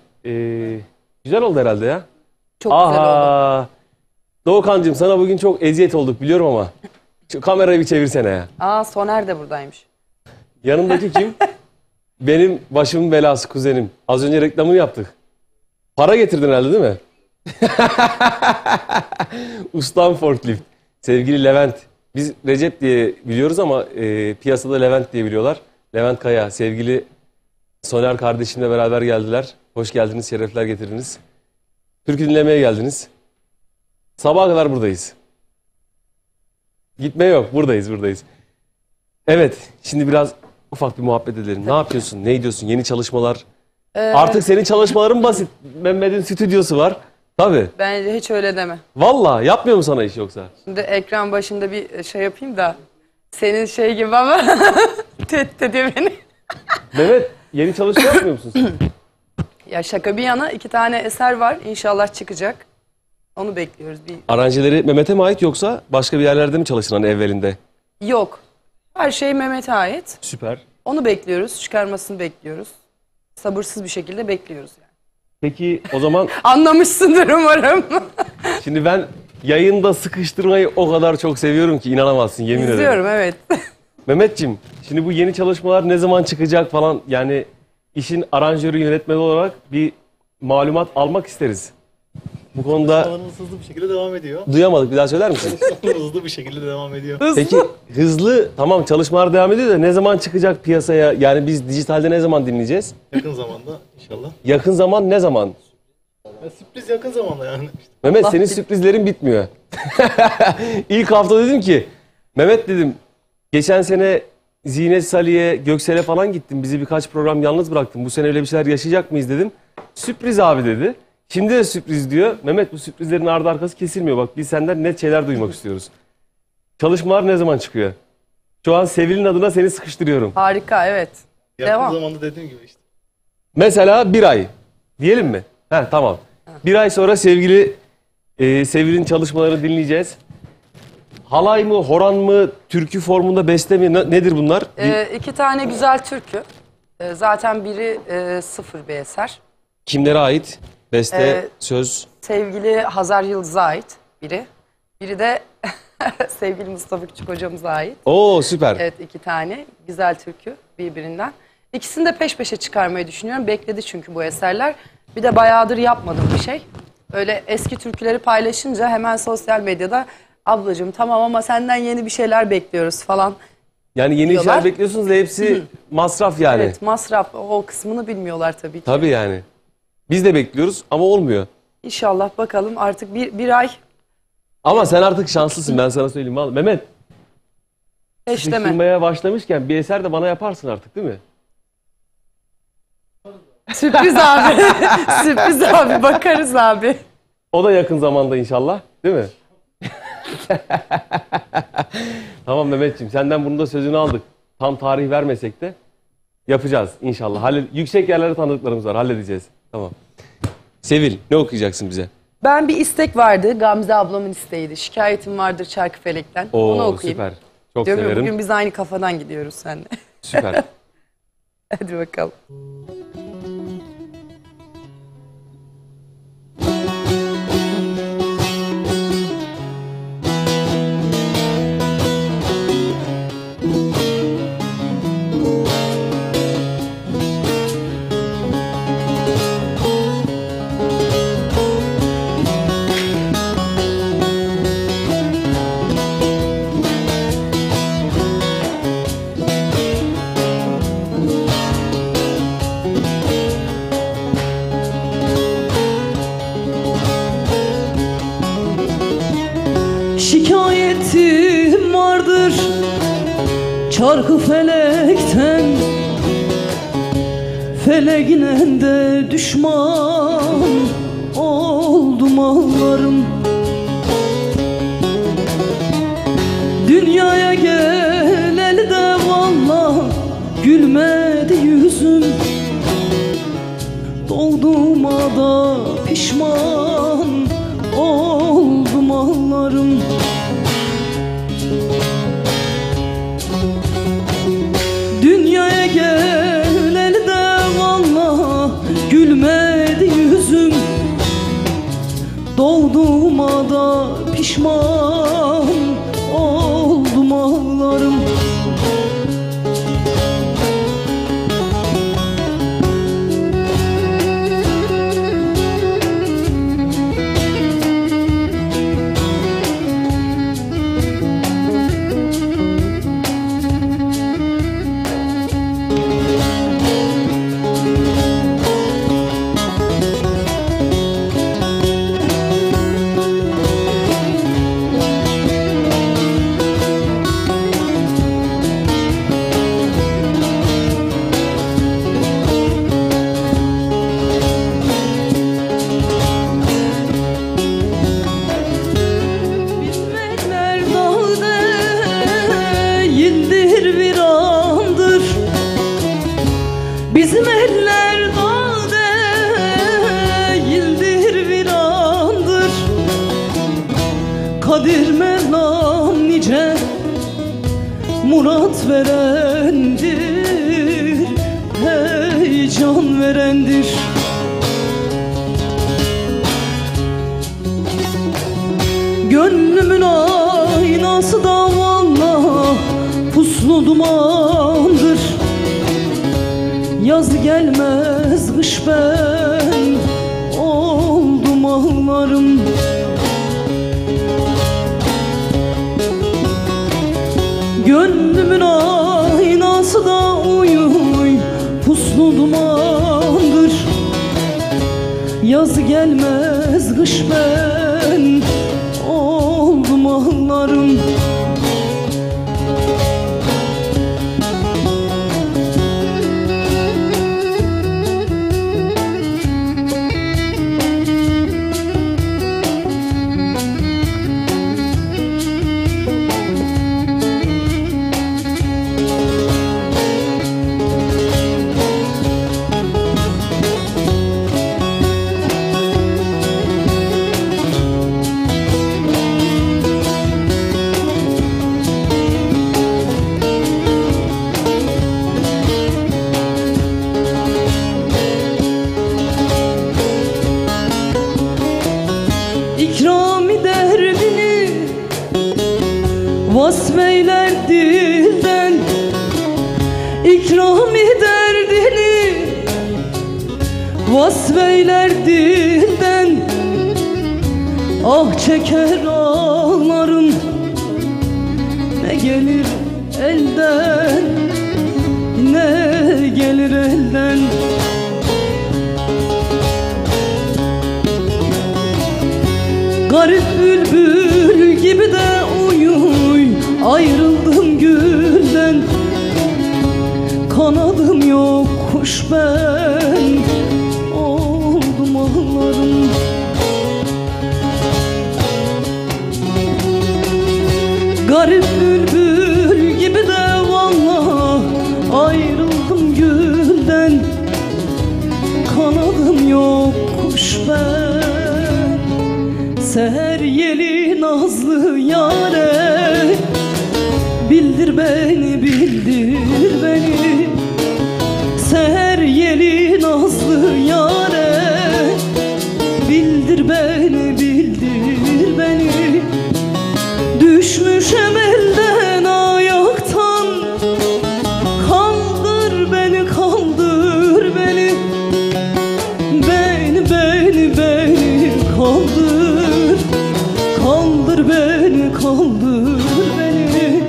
Speaker 1: Güzel oldu herhalde ya.
Speaker 3: Çok güzel oldu.
Speaker 1: Doğukancığım sana bugün çok eziyet olduk biliyorum ama şu kamerayı bir çevirsene ya.
Speaker 3: Aa, Soner de buradaymış.
Speaker 1: Yanındaki kim? Benim başımın belası kuzenim. Az önce reklamını yaptık. Para getirdin herhalde değil mi? Ustam forklift. Sevgili Levent. Biz Recep diye biliyoruz ama piyasada Levent diye biliyorlar. Levent Kaya. Sevgili Soner kardeşimle beraber geldiler. Hoş geldiniz, şerefler getirdiniz. Türkü dinlemeye geldiniz. Sabaha kadar buradayız. Gitme yok, buradayız. Evet, şimdi biraz ufak bir muhabbet edelim. Ne yapıyorsun, ne ediyorsun, yeni çalışmalar? Artık senin çalışmaların basit. Mehmet'in stüdyosu var. Tabii.
Speaker 3: Bence hiç öyle deme.
Speaker 1: Vallahi yapmıyor mu sana iş yoksa?
Speaker 3: Şimdi ekran başında bir şey yapayım da senin şey gibi ama tehdit ediyor beni.
Speaker 1: Mehmet, yeni çalışma yapmıyor musun sen?
Speaker 3: Ya şaka bir yana 2 tane eser var. İnşallah çıkacak. Onu bekliyoruz.
Speaker 1: Aranjeleri Mehmet'e mi ait yoksa başka bir yerlerde mi çalıştın hani evvelinde?
Speaker 3: Yok. Her şey Mehmet'e ait.
Speaker 1: Süper.
Speaker 3: Onu bekliyoruz. Çıkarmasını bekliyoruz. Sabırsız bir şekilde bekliyoruz yani.
Speaker 1: Peki o zaman
Speaker 3: Anlamışsındır umarım.
Speaker 1: şimdi ben yayında sıkıştırmayı o kadar çok seviyorum ki inanamazsın yemin ederim.
Speaker 3: İzliyorum, evet.
Speaker 1: Mehmetciğim, şimdi bu yeni çalışmalar ne zaman çıkacak falan yani işin aranjörü yönetmeni olarak bir malumat almak isteriz. Bu konuda
Speaker 4: Çalışmalarımız hızlı bir şekilde devam ediyor.
Speaker 1: duyamadık, bir daha söyler misin?
Speaker 4: Hızlı bir şekilde devam ediyor.
Speaker 1: Peki hızlı, tamam çalışmalar devam ediyor da ne zaman çıkacak piyasaya? Yani biz dijitalde ne zaman dinleyeceğiz?
Speaker 4: Yakın zamanda inşallah.
Speaker 1: Yakın zaman ne zaman?
Speaker 4: Ya sürpriz yakın zamanda yani. İşte
Speaker 1: Mehmet senin sürprizlerin bitmiyor. İlk hafta dedim ki, Mehmet dedim, geçen sene Zinet Salih'e, Göksel'e falan gittim. Bizi birkaç program yalnız bıraktın. Bu sene öyle bir şeyler yaşayacak mıyız dedim. Sürpriz abi dedi. Şimdi de sürpriz diyor. Mehmet bu sürprizlerin ardı arkası kesilmiyor. Bak biz senden net şeyler duymak istiyoruz. Çalışmalar ne zaman çıkıyor? Şu an Sevil'in adına seni sıkıştırıyorum.
Speaker 3: Harika, evet.
Speaker 4: yakın
Speaker 3: Devam.
Speaker 4: zamanda dediğim gibi işte.
Speaker 1: Mesela bir ay. Diyelim mi? Tamam. Bir ay sonra sevgili Sevil'in çalışmalarını dinleyeceğiz. Halay mı, horan mı, türkü formunda beste mi? Nedir bunlar?
Speaker 3: 2 tane güzel türkü. Zaten biri sıfır bir eser.
Speaker 1: Kimlere ait? Beste,
Speaker 3: Ee,
Speaker 1: söz.
Speaker 3: Sevgili Hazar Yıldız'a ait biri. Biri de sevgili Mustafa Küçük hocamıza ait.
Speaker 1: Oo süper.
Speaker 3: Evet, 2 tane güzel türkü birbirinden. İkisini de peş peşe çıkarmayı düşünüyorum. Bekledi çünkü bu eserler. Bir de bayağıdır yapmadım bir şey. Öyle eski türküleri paylaşınca hemen sosyal medyada ablacığım tamam ama senden yeni bir şeyler bekliyoruz falan.
Speaker 1: Yani yeni
Speaker 3: diyorlar.
Speaker 1: işler bekliyorsunuz da hepsi masraf yani.
Speaker 3: Evet, masraf o kısmını bilmiyorlar tabii ki.
Speaker 1: Tabii yani. Biz de bekliyoruz ama olmuyor.
Speaker 3: İnşallah bakalım artık bir ay
Speaker 1: Ama sen artık şanslısın ben sana söyleyeyim. Vallahi. Mehmet
Speaker 3: peşleme.
Speaker 1: sıkıştırmaya başlamışken bir eser de bana yaparsın artık değil mi?
Speaker 3: Sürpriz abi. Sürpriz abi, bakarız abi.
Speaker 1: O da yakın zamanda inşallah değil mi? Tamam Mehmetciğim senden bunun da sözünü aldık. Tam tarih vermesek de yapacağız inşallah. Yüksek yerlere tanıdıklarımız var, halledeceğiz. Tamam. Sevil ne okuyacaksın bize?
Speaker 3: Ben bir istek vardı. Gamze ablamın isteğiydi. Şikayetim vardır Çarkıfelek'ten. Onu
Speaker 1: Oo
Speaker 3: okuyayım.
Speaker 1: süper. Çok
Speaker 3: Diyorum ya,
Speaker 1: severim.
Speaker 3: bugün biz aynı kafadan gidiyoruz seninle.
Speaker 1: Süper.
Speaker 3: Hadi bakalım.
Speaker 2: Şikayetim vardır Çarkıfelek'ten, feleğine de düşman oldum ağlarım. Dünyaya geleli de vallahi gülmedi yüzüm. Doğduğuma da pişman oldum ağlarım. Dünyaya geleli de vallahi gülmedi yüzüm. Doğduğuma da pişman pişman oldum ağlarım. Bilmekler dağ değildir virandır. Bizim eller dağ değildir virandır. Kadir Mevlam nice murat verendir, heyecan verendir. Gönlümün aynası da vallahi puslu dumandır. Yaz gelmez kış ben oldum ağlarım. Gönlümün aynası da puslu dumandır. Yaz gelmez kış ben oldum ağlarım. İkrami derdini vasfeyler dilden, İkrami derdini vasfeyler dilden. Ah çeker ağlarım, ne gelir elden, ne gelir elden. Garip bülbül gibi de ayrıldım gülden. Kanadım yok kuş ben oldum ağlarım. Garip bülbül gibi de vallahi ayrıldım gülden. Kanadım yok kuş ben. Seher yeli nazlı yâre, bildir beni, bildir beni. Seher yeli nazlı yâre, bildir beni, bildir beni. Düşmüşem elden ayaktan, kaldır beni, kaldır beni. Beni kaldır, kaldır beni, kaldır beni.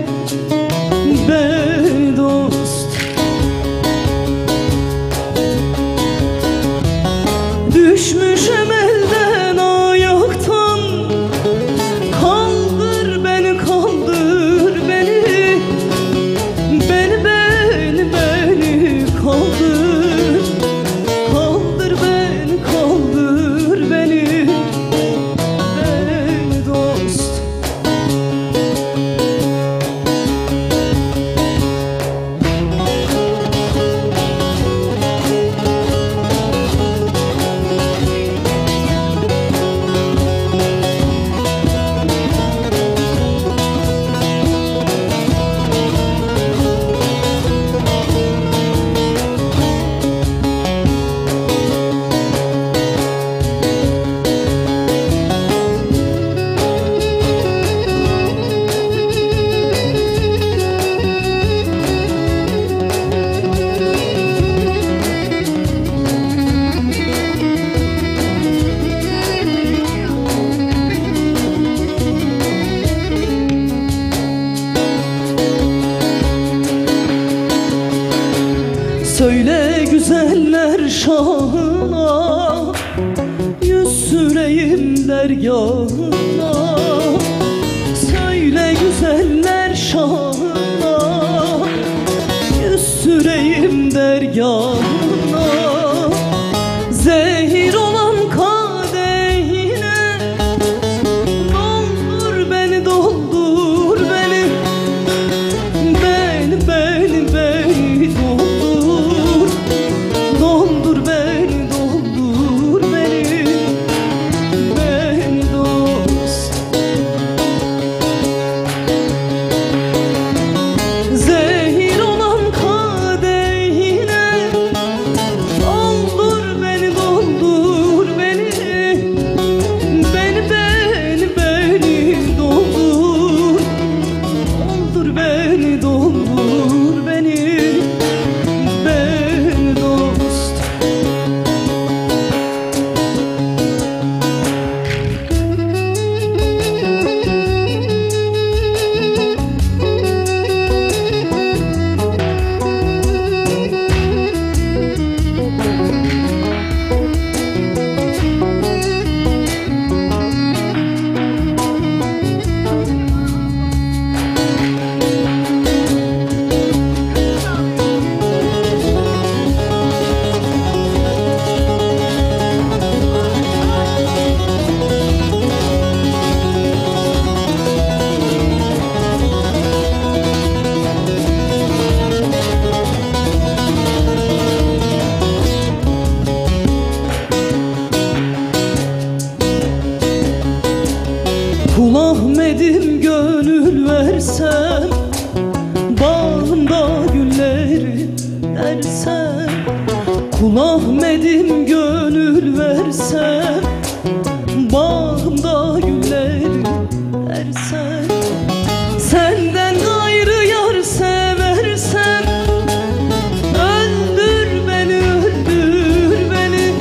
Speaker 2: dergahına, söyle güzeller şahına, yüz süreyim dergahına. Zehir olan kadehine, doldur beni, doldur beni, beni doldur, doldur beni, doldur beni, beni dost. Zehir olan kadehine, doldur beni, doldur beni, beni doldur, doldur beni, doldur beni, beni dost. Kul Ahmet'im gönül versem, bağımda gülleri dersem. Kul Ahmet'im gönül versem, bağımda gülleri dersem. Senden gayrı yar seversem, öldür beni, öldür beni,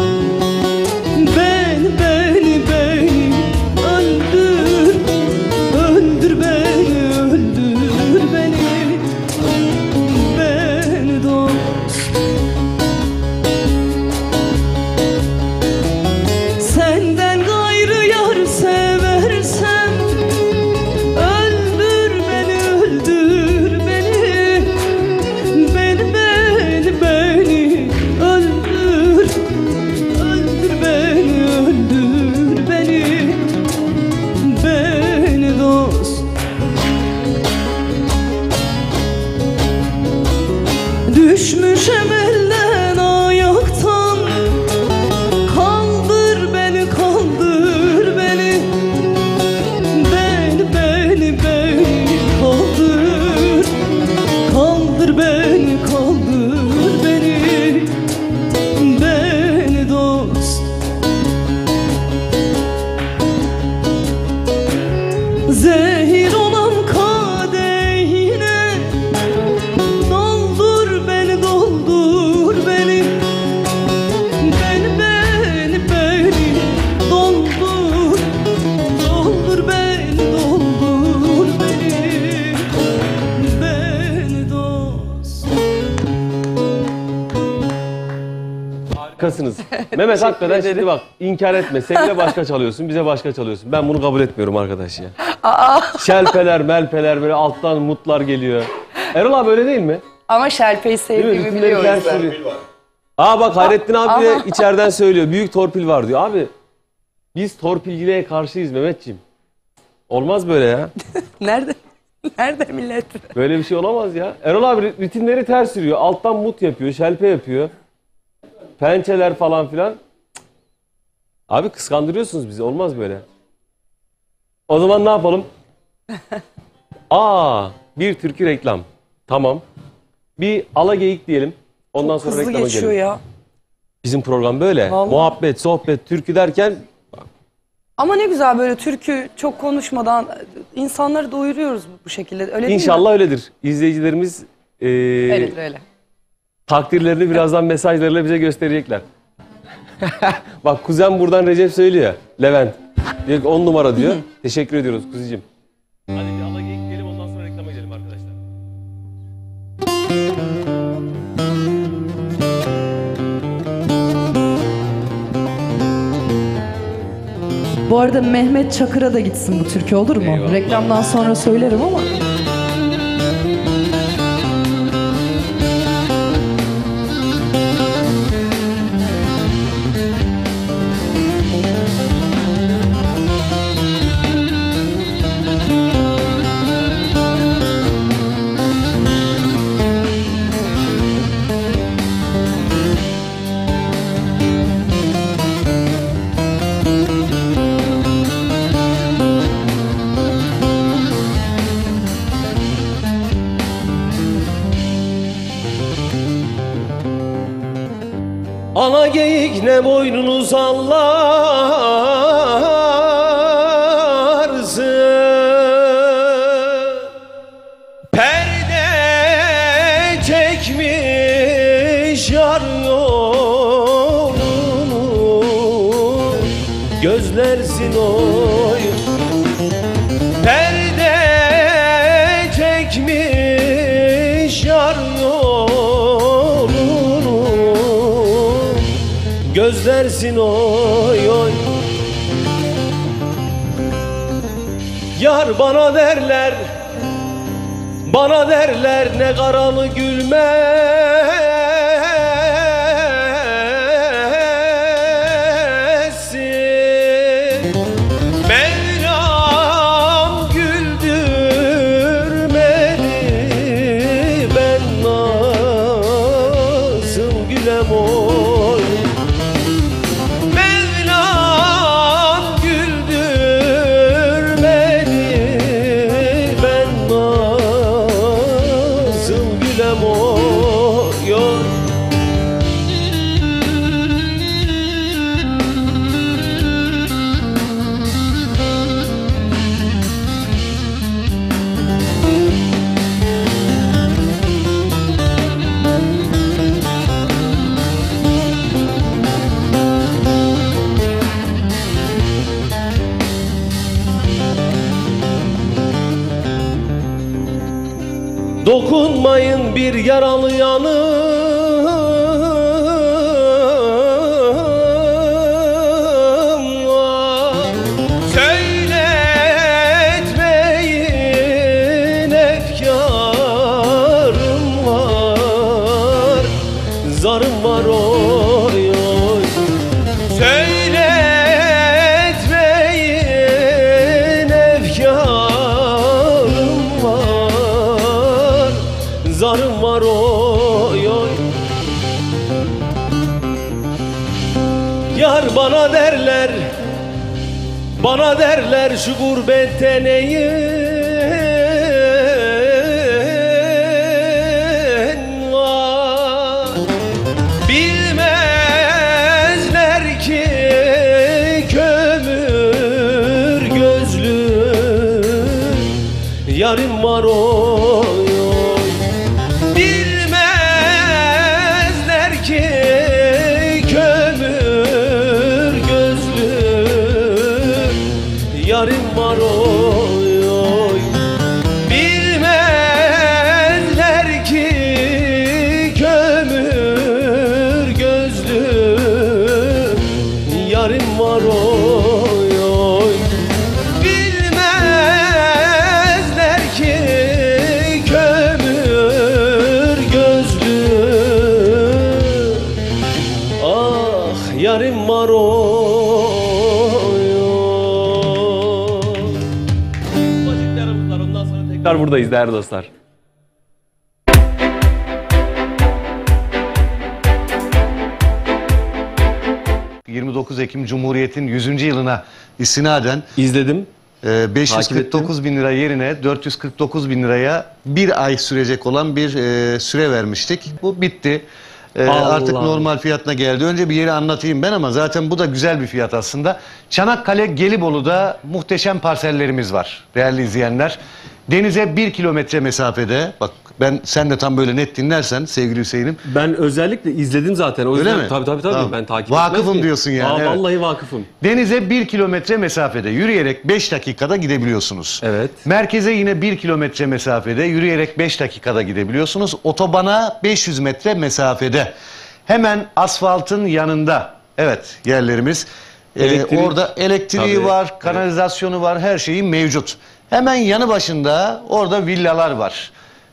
Speaker 2: beni öldür, öldür beni, öldür beni, beni dost. Senden gayrı yar seversem, öldür beni, öldür beni, beni öldür, öldür beni, öldür beni, beni dost. Düşmüşem elden ayaktan, kaldır beni, kaldır beni, beni kaldır, kaldır beni, kaldır beni, beni dost. Zehir olan kadehine, doldur beni, doldur beni, beni doldur, doldur beni, doldur beni, beni dost.
Speaker 1: Harikasınız. Mehmet hakikaten şimdi bak inkar etme. Sen de başka çalıyorsun, bize başka çalıyorsun. Ben bunu kabul etmiyorum arkadaş ya. Şelpeler, melpeler böyle alttan mutlar geliyor. Erol abi öyle değil mi?
Speaker 3: Ama Şelpe'yi
Speaker 1: Değil mi?
Speaker 3: sevdiğimi
Speaker 1: Ritimleri
Speaker 3: biliyoruz.
Speaker 1: ters sürüyor. Aa bak Hayrettin abi de içeriden söylüyor. Büyük torpil var diyor. Abi biz torpilciliğe karşıyız Mehmetciğim. Olmaz böyle ya.
Speaker 3: Nerede? Nerede millet?
Speaker 1: Böyle bir şey olamaz ya. Erol abi ritimleri ters sürüyor. Alttan mut yapıyor, şelpe yapıyor. Pençeler falan filan. Cık. Abi kıskandırıyorsunuz bizi. Olmaz böyle. O zaman ne yapalım? Bir türkü reklam. Tamam. Bir ala geyik diyelim. Ondan sonra
Speaker 3: Hızlı
Speaker 1: reklama
Speaker 3: geçiyor
Speaker 1: gelelim.
Speaker 3: ya.
Speaker 1: Bizim program böyle.
Speaker 3: Vallahi.
Speaker 1: Muhabbet, sohbet, türkü derken
Speaker 3: Ama ne güzel böyle türkü çok konuşmadan insanları doyuruyoruz bu şekilde. Öyle değil mi?
Speaker 1: inşallah öyledir. İzleyicilerimiz
Speaker 3: Öyledir öyle.
Speaker 1: takdirlerini birazdan mesajlarıyla bize gösterecekler. Bak kuzen buradan Recep söylüyor. Levent. Diyor ki 10 numara diyor. Teşekkür ediyoruz kuzucuğum. Hadi bir ala geyik diyelim ondan sonra reklama gidelim arkadaşlar.
Speaker 5: Bu arada Mehmet Çakır'a da gitsin bu türkü, olur mu?
Speaker 1: Eyvallah.
Speaker 5: Reklamdan sonra söylerim ama.
Speaker 1: Ana geyik ne boynunu sallarsın, perde çekmiş yar yolunu, gözlersin oy. Perde çekmiş yar yolunu, gözlersin oy oy. Yar bana derler, bana derler ne karalı gülmezsin. Mevlam güldürmedi, ben nasıl gülem oy. Mevlam güldürmedi, ben nasıl gülem oy oy. Dokunmayın bir yaralı yanıma, söyletmeyin efkarım var, zarım var oy oy. Söyletmeyin efkarım var, zarım var oy oy. Yar bana derler, bana derler şu gurbette neyin var. Bilmezler ki kömür gözlü yarim var oy oy. Bilmezler ki kömür gözlü yarim var oy oy. Bilmezler ki kömür gözlü yarim var oy oy. Bilmezler ki kömür gözlü, ah yarim var oy oy. Bacaklarımız var, ondan sonra tekrar buradayız değerli dostlar.
Speaker 6: 29 Ekim Cumhuriyet'in 100. yılına istinaden
Speaker 1: İzledim.
Speaker 6: 549 bin lira yerine 449 bin liraya bir ay sürecek olan bir süre vermiştik. Bu bitti. Artık normal fiyatına geldi. Önce bir yeri anlatayım ben ama zaten bu da güzel bir fiyat aslında. Çanakkale Gelibolu'da muhteşem parsellerimiz var değerli izleyenler. Denize 1 kilometre mesafede. Bak sen de tam böyle net dinlersen sevgili Hüseyin'im.
Speaker 1: Ben özellikle izledim zaten. O
Speaker 6: Öyle
Speaker 1: yüzden,
Speaker 6: mi?
Speaker 1: tabii.
Speaker 6: Tamam.
Speaker 1: Ben takip
Speaker 6: Vakıfım
Speaker 1: etmez miyim?
Speaker 6: diyorsun yani, evet.
Speaker 1: Vallahi vakıfım.
Speaker 6: Denize 1 kilometre mesafede yürüyerek 5 dakikada gidebiliyorsunuz.
Speaker 1: Evet.
Speaker 6: Merkeze yine 1 kilometre mesafede yürüyerek 5 dakikada gidebiliyorsunuz. Otobana 500 metre mesafede. Hemen asfaltın yanında. Evet, yerlerimiz. Orada elektriği
Speaker 1: Tabii.
Speaker 6: var, kanalizasyonu var, her şeyi mevcut. Hemen yanı başında orada villalar var.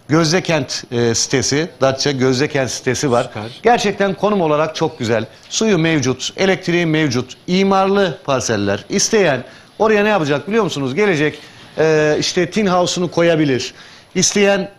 Speaker 6: Gözdekent sitesi, Datça Gözdekent sitesi var.
Speaker 1: Süper.
Speaker 6: Gerçekten konum olarak çok güzel. Suyu mevcut, elektriği mevcut, imarlı parseller. İsteyen oraya ne yapacak biliyor musunuz? Gelecek işte tin house'unu koyabilir. İsteyen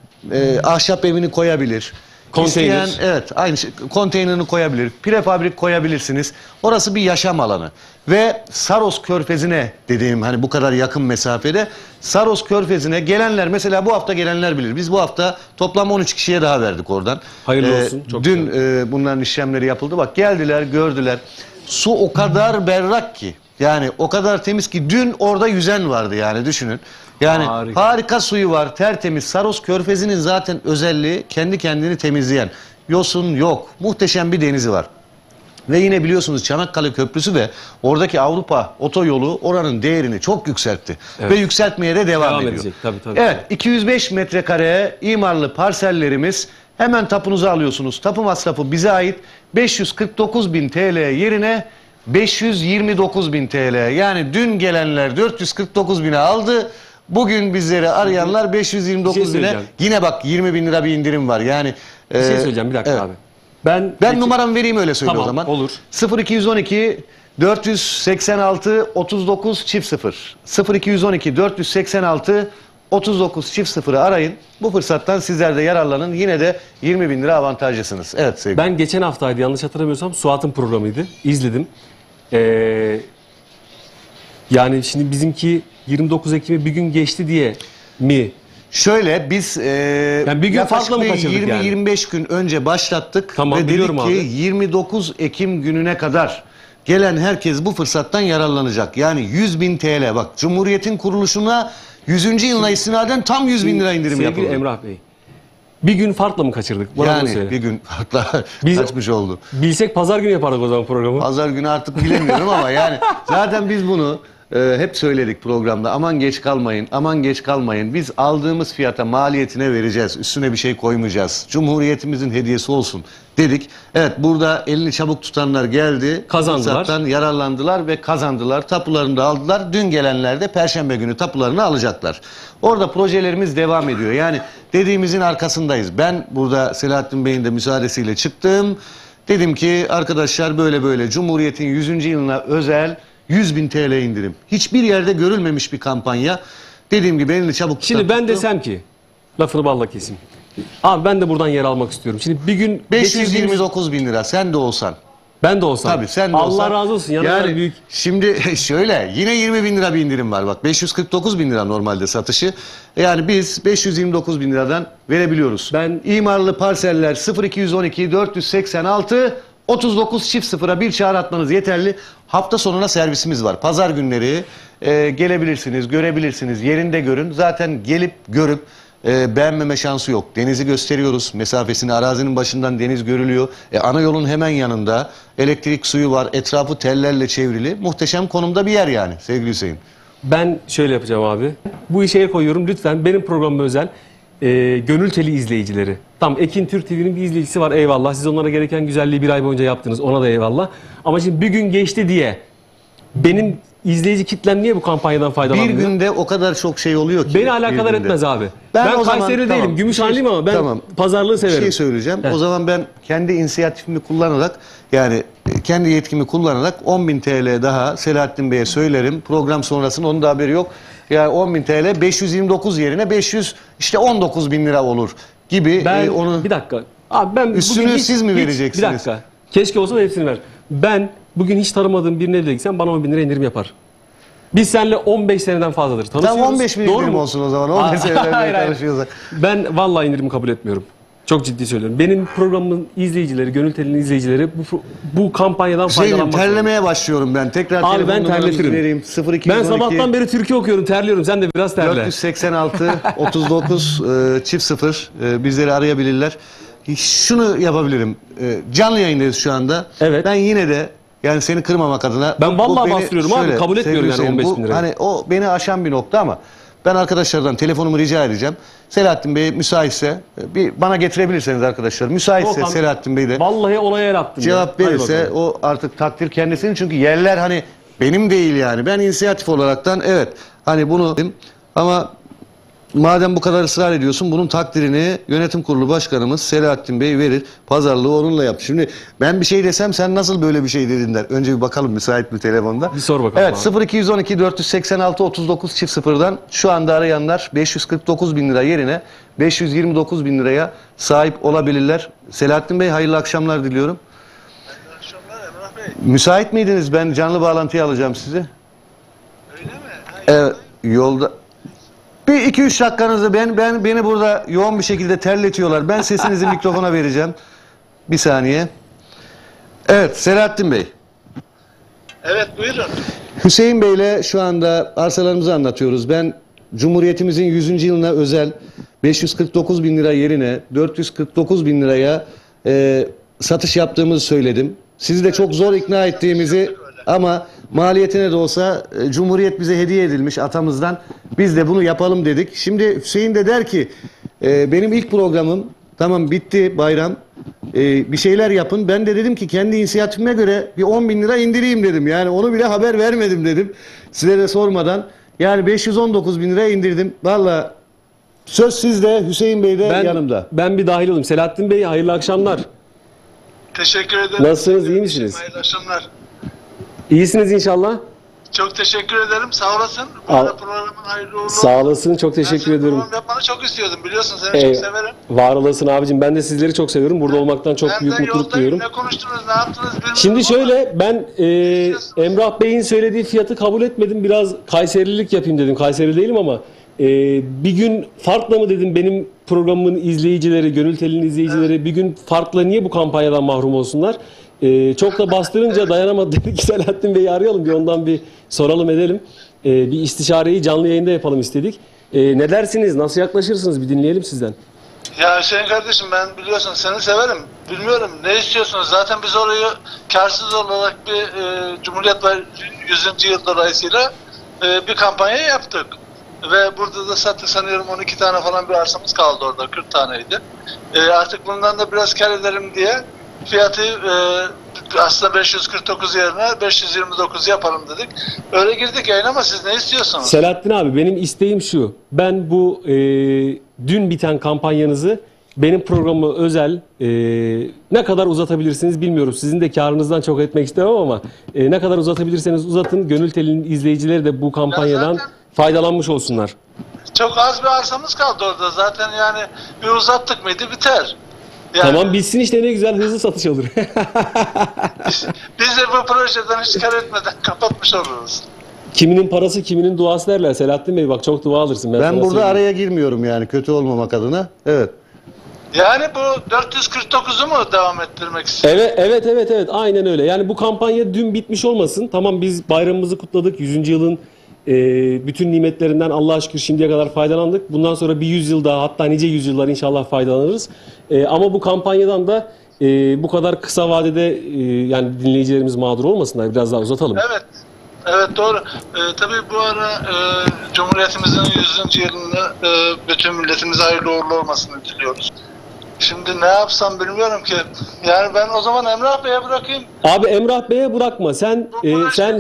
Speaker 6: ahşap evini koyabilir.
Speaker 1: Konteyner.
Speaker 6: İsteyen, evet, aynı şey, konteynerini koyabilir. Prefabrik koyabilirsiniz. Orası bir yaşam alanı. Ve Saros Körfezi'ne dediğim hani bu kadar yakın mesafede Saros Körfezi'ne gelenler, mesela bu hafta gelenler bilir. Biz bu hafta toplam 13 kişiye daha verdik oradan.
Speaker 1: Hayırlı olsun, çok
Speaker 6: dün bunların işlemleri yapıldı. Bak geldiler, gördüler. Su o kadar berrak ki. Yani o kadar temiz ki dün orada yüzen vardı yani düşünün. Yani harika suyu var, tertemiz. Saros Körfezi'nin zaten özelliği kendi kendini temizleyen. Yosun yok. Muhteşem bir denizi var. Ve yine biliyorsunuz Çanakkale Köprüsü ve oradaki Avrupa otoyolu oranın değerini çok yükseltti.
Speaker 1: Evet.
Speaker 6: Ve yükseltmeye de devam ediyor.
Speaker 1: edecek. Tabii.
Speaker 6: Evet, 205 metrekare imarlı parsellerimiz, hemen tapunuzu alıyorsunuz. Tapu masrafı bize ait. 549.000 TL yerine 529.000 TL. Yani dün gelenler 449.000'e aldı. Bugün bizleri arayanlar 529.000'e.
Speaker 1: söyleyeceğim.
Speaker 6: Yine bak 20.000 lira bir indirim var. Yani
Speaker 1: Bir şey söyleyeceğim, bir dakika
Speaker 6: evet.
Speaker 1: abi. Ben
Speaker 6: numaramı vereyim, öyle söyle
Speaker 1: Tamam,
Speaker 6: o zaman.
Speaker 1: olur.
Speaker 6: 0212 486 39 çift 0. 0212 486 39 çift 0'ı arayın. Bu fırsattan sizler de yararlanın. Yine de 20.000 lira avantajlısınız. Evet sevgili.
Speaker 1: Ben geçen haftaydı, yanlış hatırlamıyorsam, Suat'ın programıydı. İzledim. Yani şimdi bizimki 29 Ekim'i bir gün geçti diye mi?
Speaker 6: Şöyle biz
Speaker 1: Yani bir gün
Speaker 6: yaklaşık
Speaker 1: farklı mı kaçırdık yani?
Speaker 6: 20-25 gün önce başlattık.
Speaker 1: Tamam,
Speaker 6: ve dedik
Speaker 1: biliyorum
Speaker 6: ki
Speaker 1: abi.
Speaker 6: 29 Ekim gününe kadar gelen herkes bu fırsattan yararlanacak. Yani 100.000 TL, bak Cumhuriyet'in kuruluşuna 100. yılına istinaden tam 100.000 lira indirim yapıldı.
Speaker 1: Sevgili Emrah Bey, bir gün farkla mı kaçırdık? Bana bunu söyle.
Speaker 6: Yani bir gün hatta
Speaker 1: Biz-
Speaker 6: kaçmış oldu.
Speaker 1: Bilsek pazar günü yapardık o zaman programı.
Speaker 6: Pazar günü artık bilemiyorum ama yani zaten biz bunu hep söyledik programda. Aman geç kalmayın, aman geç kalmayın. Biz aldığımız fiyata maliyetine vereceğiz. Üstüne bir şey koymayacağız. Cumhuriyetimizin hediyesi olsun dedik. Evet, burada elini çabuk tutanlar geldi.
Speaker 1: Kazandılar.
Speaker 6: Fırsattan yararlandılar ve kazandılar. Tapularını da aldılar. Dün gelenler de Perşembe günü tapularını alacaklar. Orada projelerimiz devam ediyor. Yani dediğimizin arkasındayız. Ben burada Selahattin Bey'in de müsaadesiyle çıktım. Dedim ki arkadaşlar böyle böyle Cumhuriyet'in 100. yılına özel 100.000 TL indirim. Hiçbir yerde görülmemiş bir kampanya. Dediğim gibi elini çabuk tutan
Speaker 1: Şimdi ben
Speaker 6: tuttu.
Speaker 1: desem ki, lafını balla keseyim. Abi ben de buradan yer almak istiyorum. Şimdi bir gün
Speaker 6: 529.000 lira sen de olsan.
Speaker 1: ben de olsam.
Speaker 6: Tabii sen de
Speaker 1: Allah
Speaker 6: olsan.
Speaker 1: razı olsun. Yani büyük.
Speaker 6: Şimdi şöyle yine 20.000 lira bir indirim var. Bak 549.000 lira normalde satışı. Yani biz 529.000 liradan verebiliyoruz.
Speaker 1: Ben-
Speaker 6: İmarlı parseller 0212 486 39 çift 0'a bir çağrı atmanız yeterli. Hafta sonuna servisimiz var. Pazar günleri gelebilirsiniz, görebilirsiniz. Yerinde görün. Zaten gelip görüp beğenmeme şansı yok. Denizi gösteriyoruz. Mesafesini, arazinin başından deniz görülüyor. Ana yolun hemen yanında elektrik suyu var. Etrafı tellerle çevrili. Muhteşem konumda bir yer yani sevgili Hüseyin.
Speaker 1: Ben şöyle yapacağım abi. Bu işe el koyuyorum. Lütfen benim programıma özel gönül teli izleyicileri. Tam Ekin Türk TV'nin bir izleyicisi var, eyvallah. Siz onlara gereken güzelliği bir ay boyunca yaptınız. Ona da eyvallah. Ama şimdi bir gün geçti diye benim izleyici kitlem niye bu kampanyadan
Speaker 6: Bir
Speaker 1: faydalanmıyor?
Speaker 6: günde o kadar çok şey oluyor ki.
Speaker 1: Beni alakadar
Speaker 6: bir günde.
Speaker 1: etmez abi.
Speaker 6: Ben
Speaker 1: Ben
Speaker 6: o zaman-
Speaker 1: Kayseri
Speaker 6: tamam.
Speaker 1: değilim, Gümüşhaneliyim ama ben
Speaker 6: Tamam.
Speaker 1: pazarlığı
Speaker 6: Bir
Speaker 1: severim.
Speaker 6: şey söyleyeceğim.
Speaker 1: Heh.
Speaker 6: O zaman ben kendi inisiyatifimi kullanarak, yani kendi yetkimi kullanarak 10.000 TL daha Selahattin Bey'e söylerim. Program sonrasında onun da haberi yok. Yani 10.000 TL 529 yerine 519.000 lira olur gibi
Speaker 1: Ben
Speaker 6: onu...
Speaker 1: bir dakika. Abi ben
Speaker 6: Üstünü
Speaker 1: bugün
Speaker 6: siz mi vereceksiniz?
Speaker 1: Bir dakika. Keşke olsa da hepsini ver. Ben bugün hiç tanımadığım birine de gitsem bana 10.000 lira indirim yapar. Biz seninle 15 seneden fazladır tanışıyoruz.
Speaker 6: Tam 15 bin
Speaker 1: Doğru
Speaker 6: indirim
Speaker 1: mu?
Speaker 6: olsun o zaman. 15 seneden
Speaker 1: hayır, hayır.
Speaker 6: tanışıyorsak.
Speaker 1: Ben vallahi indirimi kabul etmiyorum. Çok ciddi söylüyorum. Benim programımın izleyicileri, Gönül Teli'nin izleyicileri bu kampanyadan
Speaker 6: Hüseyin'im
Speaker 1: faydalanmak zorunda.
Speaker 6: terlemeye başlıyorum ben. Tekrar
Speaker 1: Abi
Speaker 6: telefon
Speaker 1: ben
Speaker 6: numaramızı
Speaker 1: terletirim.
Speaker 6: vereyim. 0212
Speaker 1: Ben sabahtan beri türkü okuyorum, terliyorum. Sen de biraz terle.
Speaker 6: 486 39 çift 0 bizleri arayabilirler. Şunu yapabilirim. Canlı yayındayız şu anda.
Speaker 1: Evet.
Speaker 6: Ben yine de yani seni kırmamak adına.
Speaker 1: Ben vallahi
Speaker 6: beni
Speaker 1: bastırıyorum abi, kabul etmiyorum
Speaker 6: sevgili
Speaker 1: yani
Speaker 6: Hüseyin,
Speaker 1: 15 bin lirayı.
Speaker 6: Hani o beni aşan bir nokta ama ben arkadaşlardan telefonumu rica edeceğim. Selahattin Bey müsaitse bir bana getirebilirseniz arkadaşlar. Müsaitse
Speaker 1: Volkan,
Speaker 6: Selahattin Bey de
Speaker 1: Vallahi olaya el attım.
Speaker 6: cevap
Speaker 1: ya. Hadi
Speaker 6: verirse
Speaker 1: bakalım.
Speaker 6: o artık takdir kendisinin, çünkü yerler hani benim değil yani. Ben inisiyatif olaraktan evet hani bunu ama madem bu kadar ısrar ediyorsun bunun takdirini yönetim kurulu başkanımız Selahattin Bey verir. Pazarlığı onunla yap. Şimdi ben bir şey desem sen nasıl böyle bir şey dedin der. Önce bir bakalım müsait bir telefonda.
Speaker 1: Bir sor bakalım
Speaker 6: Evet
Speaker 1: abi.
Speaker 6: 0212 486 39 0'dan şu anda arayanlar 549 bin lira yerine 529 bin liraya sahip olabilirler. Selahattin Bey hayırlı akşamlar diliyorum.
Speaker 4: Hayırlı akşamlar Emrah Bey.
Speaker 6: Müsait miydiniz? Ben canlı bağlantıya alacağım sizi.
Speaker 4: Öyle mi?
Speaker 6: Evet, yolda. Bir 2-3 dakikanızı beni burada yoğun bir şekilde terletiyorlar. Ben sesinizi mikrofona vereceğim. Bir saniye. Evet, Selahattin Bey.
Speaker 4: Evet buyurun.
Speaker 6: Hüseyin Bey'le şu anda arsalarımızı anlatıyoruz. Ben Cumhuriyetimizin 100. yılına özel 549 bin lira yerine 449 bin liraya satış yaptığımızı söyledim. Sizi de çok zor ikna ettiğimizi ama maliyetine de olsa Cumhuriyet bize hediye edilmiş atamızdan. Biz de bunu yapalım dedik. Şimdi Hüseyin de der ki benim ilk programım tamam bitti bayram. Bir şeyler yapın. Ben de dedim ki kendi inisiyatifime göre bir 10 bin lira indireyim dedim. Yani onu bile haber vermedim dedim. Size de sormadan. Yani 519 bin lira indirdim. Valla söz sizde, Hüseyin Bey de yanımda.
Speaker 1: Ben bir dahil olayım. Selahattin Bey hayırlı akşamlar.
Speaker 4: Teşekkür ederim.
Speaker 1: Nasılsınız, iyi misiniz?
Speaker 4: Hayırlı akşamlar.
Speaker 1: İyisiniz inşallah.
Speaker 4: Çok teşekkür ederim. Sağ olasın. Bu
Speaker 1: Al-
Speaker 4: arada programın hayırlı uğurlu
Speaker 1: Sağ
Speaker 4: olsun.
Speaker 1: olasın. Çok teşekkür
Speaker 4: Ben senin
Speaker 1: ediyorum.
Speaker 4: program yapmanı çok istiyordum. Biliyorsun seni çok severim.
Speaker 1: Var olasın abicim. Ben de sizleri çok seviyorum. Burada olmaktan çok
Speaker 4: Ben
Speaker 1: büyük
Speaker 4: de
Speaker 1: mutluluk
Speaker 4: yoldayım.
Speaker 1: duyuyorum.
Speaker 4: Ne konuştunuz, ne yaptınız bilmiyorum
Speaker 1: Şimdi
Speaker 4: ama
Speaker 1: şöyle ben Emrah Bey'in söylediği fiyatı kabul etmedim. Biraz Kayserilik yapayım dedim. Kayseri değilim ama bir gün farkla mı dedim benim programımın izleyicileri, Gönül Teli'nin izleyicileri bir gün farkla niye bu kampanyadan mahrum olsunlar? Çok da bastırınca dayanamadı dedik ki Selahattin Bey'i arayalım bir ondan bir soralım edelim. Bir istişareyi canlı yayında yapalım istedik. Ne dersiniz? Nasıl yaklaşırsınız? Bir dinleyelim sizden.
Speaker 4: Ya Hüseyin kardeşim ben biliyorsun seni severim. Bilmiyorum ne istiyorsunuz? Zaten biz orayı karsız olarak bir Cumhuriyet ve 100. yıl dolayısıyla bir kampanya yaptık. Ve burada da sattık sanıyorum 12 tane falan bir arsamız kaldı orada. 40 taneydi. Artık bundan da biraz kar ederim diye fiyatı aslında 549 yerine 529 yapalım dedik. Öyle girdik yayına ama siz ne istiyorsunuz?
Speaker 1: Selahattin abi benim isteğim şu. Ben bu dün biten kampanyanızı benim programı özel ne kadar uzatabilirsiniz bilmiyorum. Sizin de karınızdan çok etmek istemem ama ne kadar uzatabilirseniz uzatın. Gönül Teli'nin izleyicileri de bu kampanyadan
Speaker 4: zaten-
Speaker 1: faydalanmış olsunlar.
Speaker 4: Çok az bir arsamız kaldı orada. Zaten yani bir uzattık mıydı biter. Yani
Speaker 1: Tamam bitsin işte ne güzel hızlı satış olur.
Speaker 4: biz de bu projeden hiç kar etmeden kapatmış oluruz.
Speaker 1: Kiminin parası kiminin duası derler. Selahattin Bey bak çok dua alırsın.
Speaker 6: Ben
Speaker 1: sana
Speaker 6: burada
Speaker 1: söyleyeyim.
Speaker 6: araya girmiyorum yani kötü olmamak adına. Evet.
Speaker 4: Yani bu 449'u mu devam ettirmek istiyorsun?
Speaker 1: Evet aynen öyle. Yani bu kampanya dün bitmiş olmasın. Tamam biz bayramımızı kutladık. 100. yılın bütün nimetlerinden Allah'a şükür şimdiye kadar faydalandık. Bundan sonra bir 100 yıl daha hatta nice yüzyıllar inşallah faydalanırız. Ama bu kampanyadan da bu kadar kısa vadede yani dinleyicilerimiz mağdur olmasınlar. Biraz daha uzatalım.
Speaker 4: Evet. Evet doğru. Tabii bu ara Cumhuriyetimizin 100. yılını bütün milletimize hayırlı uğurlu olmasını diliyoruz. Şimdi ne yapsam bilmiyorum ki. Yani ben o zaman Emrah Bey'e bırakayım.
Speaker 1: Abi Emrah Bey'e bırakma. Sen sen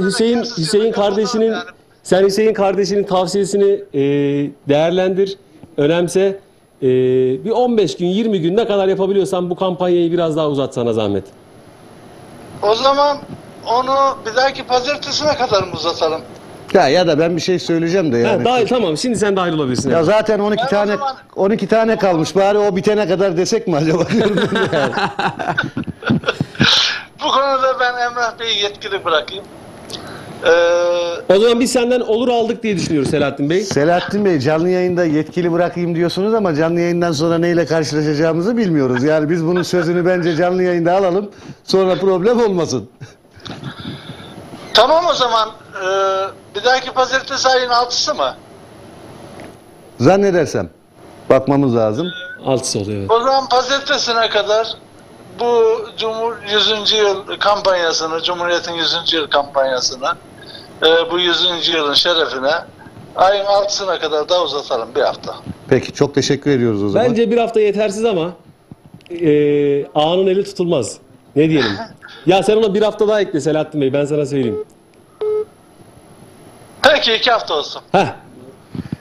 Speaker 1: Hüseyin kardeşinin sen Hüseyin kardeşinin tavsiyesini değerlendir, önemse. Bir 15 gün, 20 gün ne kadar yapabiliyorsan bu kampanyayı biraz daha uzat sana zahmet.
Speaker 4: O zaman onu bir dahaki pazartesine kadar mı uzatalım?
Speaker 6: Ya da ben bir şey söyleyeceğim de yani.
Speaker 1: Dahil tamam. Şimdi sen dahil olabilirsin.
Speaker 6: Ya
Speaker 1: Evet.
Speaker 6: zaten 12
Speaker 4: Ben o
Speaker 6: tane
Speaker 4: zaman-
Speaker 6: 12 tane kalmış. Bari o bitene kadar desek mi acaba? Yani.
Speaker 4: Bu konuda ben Emrah Bey'i yetkili bırakayım.
Speaker 1: O zaman biz senden olur aldık diye düşünüyoruz Selahattin Bey.
Speaker 6: Selahattin Bey canlı yayında yetkili bırakayım diyorsunuz ama canlı yayından sonra neyle karşılaşacağımızı bilmiyoruz. Yani biz bunun sözünü bence canlı yayında alalım. Sonra problem olmasın.
Speaker 4: Tamam o zaman bir dahaki pazartesi ayın 6'sı mı?
Speaker 6: Zannedersem. Bakmamız lazım.
Speaker 1: Altısı oluyor evet.
Speaker 4: O zaman pazartesine kadar bu 100. yıl kampanyasını, Cumhuriyet'in 100. yıl kampanyasını bu 100. yılın şerefine ayın 6'sına kadar da uzatalım bir hafta.
Speaker 6: Peki çok teşekkür ediyoruz o zaman.
Speaker 1: Bence bir hafta yetersiz ama ağanın eli tutulmaz. Ne diyelim? Ya sen ona bir hafta daha ekle Selahattin Bey ben sana söyleyeyim.
Speaker 4: Peki 2 hafta olsun.
Speaker 1: Heh.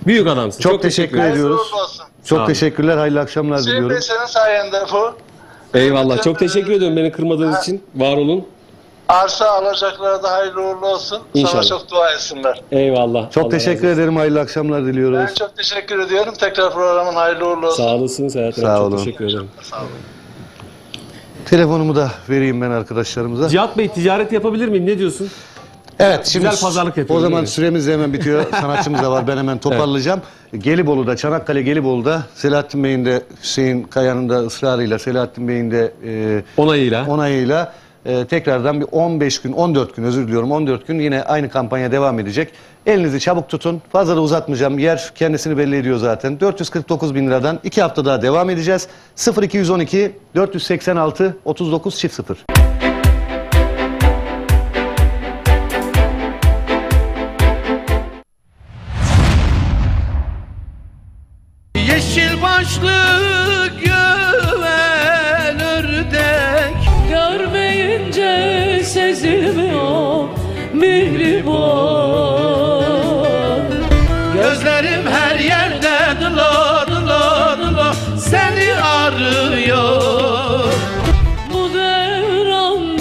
Speaker 1: Büyük adamsın.
Speaker 6: Çok teşekkür
Speaker 4: Hayırlı
Speaker 6: ediyoruz.
Speaker 4: uğurlu olsun.
Speaker 6: Çok
Speaker 1: Sağ olun.
Speaker 6: teşekkürler. Hayırlı akşamlar
Speaker 4: Hüseyin
Speaker 6: diliyorum.
Speaker 4: Bey senin sayende bu.
Speaker 1: Eyvallah.
Speaker 4: Bütün,
Speaker 1: Çok teşekkür ediyorum beni kırmadığınız için. Var olun.
Speaker 4: Arsa alacaklara da hayırlı uğurlu olsun.
Speaker 1: İnşallah.
Speaker 4: Sana çok dua etsinler.
Speaker 1: Eyvallah.
Speaker 6: Çok
Speaker 1: Allah
Speaker 6: teşekkür
Speaker 1: razı olsun.
Speaker 6: ederim. Hayırlı akşamlar diliyoruz.
Speaker 4: Ben çok teşekkür ediyorum. Tekrar programın hayırlı uğurlu olsun.
Speaker 1: Sağ olasın Serhat
Speaker 6: Sağ
Speaker 1: Hanım.
Speaker 6: olun.
Speaker 1: Çok teşekkür ederim.
Speaker 4: Sağ olun.
Speaker 6: Telefonumu da vereyim ben arkadaşlarımıza.
Speaker 1: Cihat Bey ticaret yapabilir miyim? Ne diyorsun?
Speaker 6: Evet, şimdi
Speaker 1: Güzel pazarlık yapıyoruz,
Speaker 6: o zaman
Speaker 1: değil mi?
Speaker 6: süremiz de hemen bitiyor. Sanatçımız da var. Ben hemen toparlayacağım. Gelibolu'da, Çanakkale Gelibolu'da Selahattin Bey'in de Hüseyin Kaya'nın da ısrarıyla, Selahattin Bey'in de
Speaker 1: Onayıyla.
Speaker 6: onayıyla tekrardan bir 15 gün, 14 gün özür diliyorum. 14 gün yine aynı kampanya devam edecek. Elinizi çabuk tutun. Fazla da uzatmayacağım. Yer kendisini belli ediyor zaten. 449 bin liradan 2 hafta daha devam edeceğiz. 0212 486 39 00.
Speaker 2: Yeşil başlı güven ördek görmeyince sezilmiyor mihriban. Gözlerim her yerde dıla dıla dıla seni arıyor. Bu devran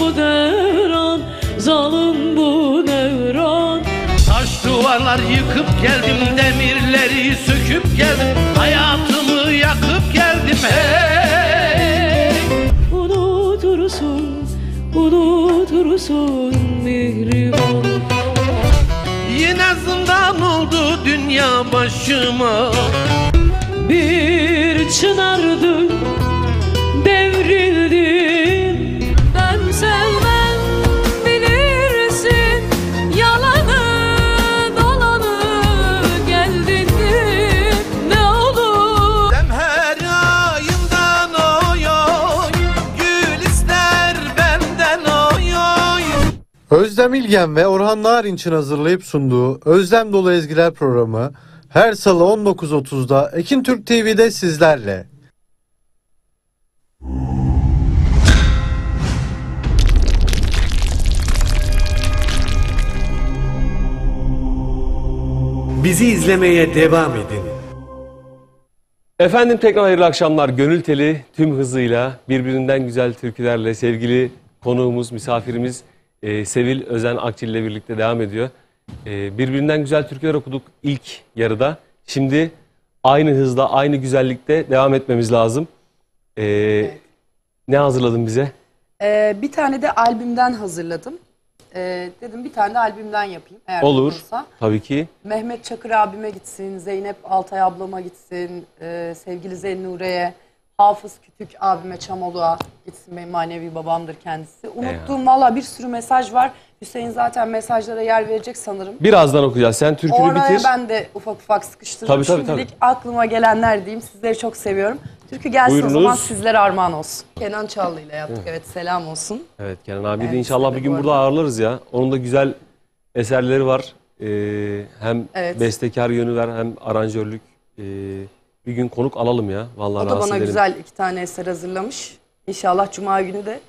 Speaker 2: zalim bu devran. Taş duvarlar yıkıp geldim, demirleri söküp geldim, hayatımı yakıp geldim hey. Unutursun, unutursun mihriban. Yine zindan oldu dünya başıma. Bir çınardım, devrildim. Ben sevmem bilirsin yalanı dolanı geldin ne olur. Zemher ayından oy oy, gül ister benden oy oy.
Speaker 7: Özlem İlgen ve Orhan Narinç'in hazırlayıp sunduğu Özlem Dolu Ezgiler programı her salı 19.30'da Ekin Türk TV'de sizlerle.
Speaker 8: Bizi izlemeye devam edin.
Speaker 1: Efendim tekrar hayırlı akşamlar. Gönül Teli tüm hızıyla birbirinden güzel türkülerle sevgili konuğumuz, misafirimiz Sevil Özen Akçil ile birlikte devam ediyor. Birbirinden güzel türküler okuduk ilk yarıda. Şimdi aynı hızda, aynı güzellikte devam etmemiz lazım. Ne hazırladın bize?
Speaker 3: Bir tane de albümden hazırladım. Dedim bir tane de albümden yapayım eğer
Speaker 1: Olur.
Speaker 3: olursa.
Speaker 1: Tabii ki.
Speaker 3: Mehmet Çakır abime gitsin, Zeynep Altay ablama gitsin, sevgili Zennure'ye, Hafız Kütük abime, Çamoluğa gitsin. Benim manevi babamdır kendisi. Unuttuğum valla bir sürü mesaj var. Hüseyin zaten mesajlara yer verecek sanırım.
Speaker 1: Birazdan okuyacağız. Sen türkünü
Speaker 3: Oraya
Speaker 1: bitir.
Speaker 3: ben de ufak ufak sıkıştırırım.
Speaker 1: Tabii.
Speaker 3: Şimdilik aklıma gelenler diyeyim. Sizleri çok seviyorum. Türkü gelsin
Speaker 1: Buyurunuz.
Speaker 3: o zaman sizlere armağan olsun. Kenan Çağlı ile yaptık. Evet, selam olsun.
Speaker 1: Evet Kenan abi de
Speaker 3: Evet,
Speaker 1: inşallah
Speaker 3: size
Speaker 1: bir
Speaker 3: de
Speaker 1: gün
Speaker 3: bu
Speaker 1: burada
Speaker 3: arada.
Speaker 1: ağırlarız ya. Onun da güzel eserleri var. Hem
Speaker 3: Evet.
Speaker 1: bestekar yönü var hem aranjörlük. Bir gün konuk alalım ya. Vallahi
Speaker 3: O da
Speaker 1: rahatsız
Speaker 3: bana
Speaker 1: edelim.
Speaker 3: güzel 2 tane eser hazırlamış. İnşallah Cuma günü de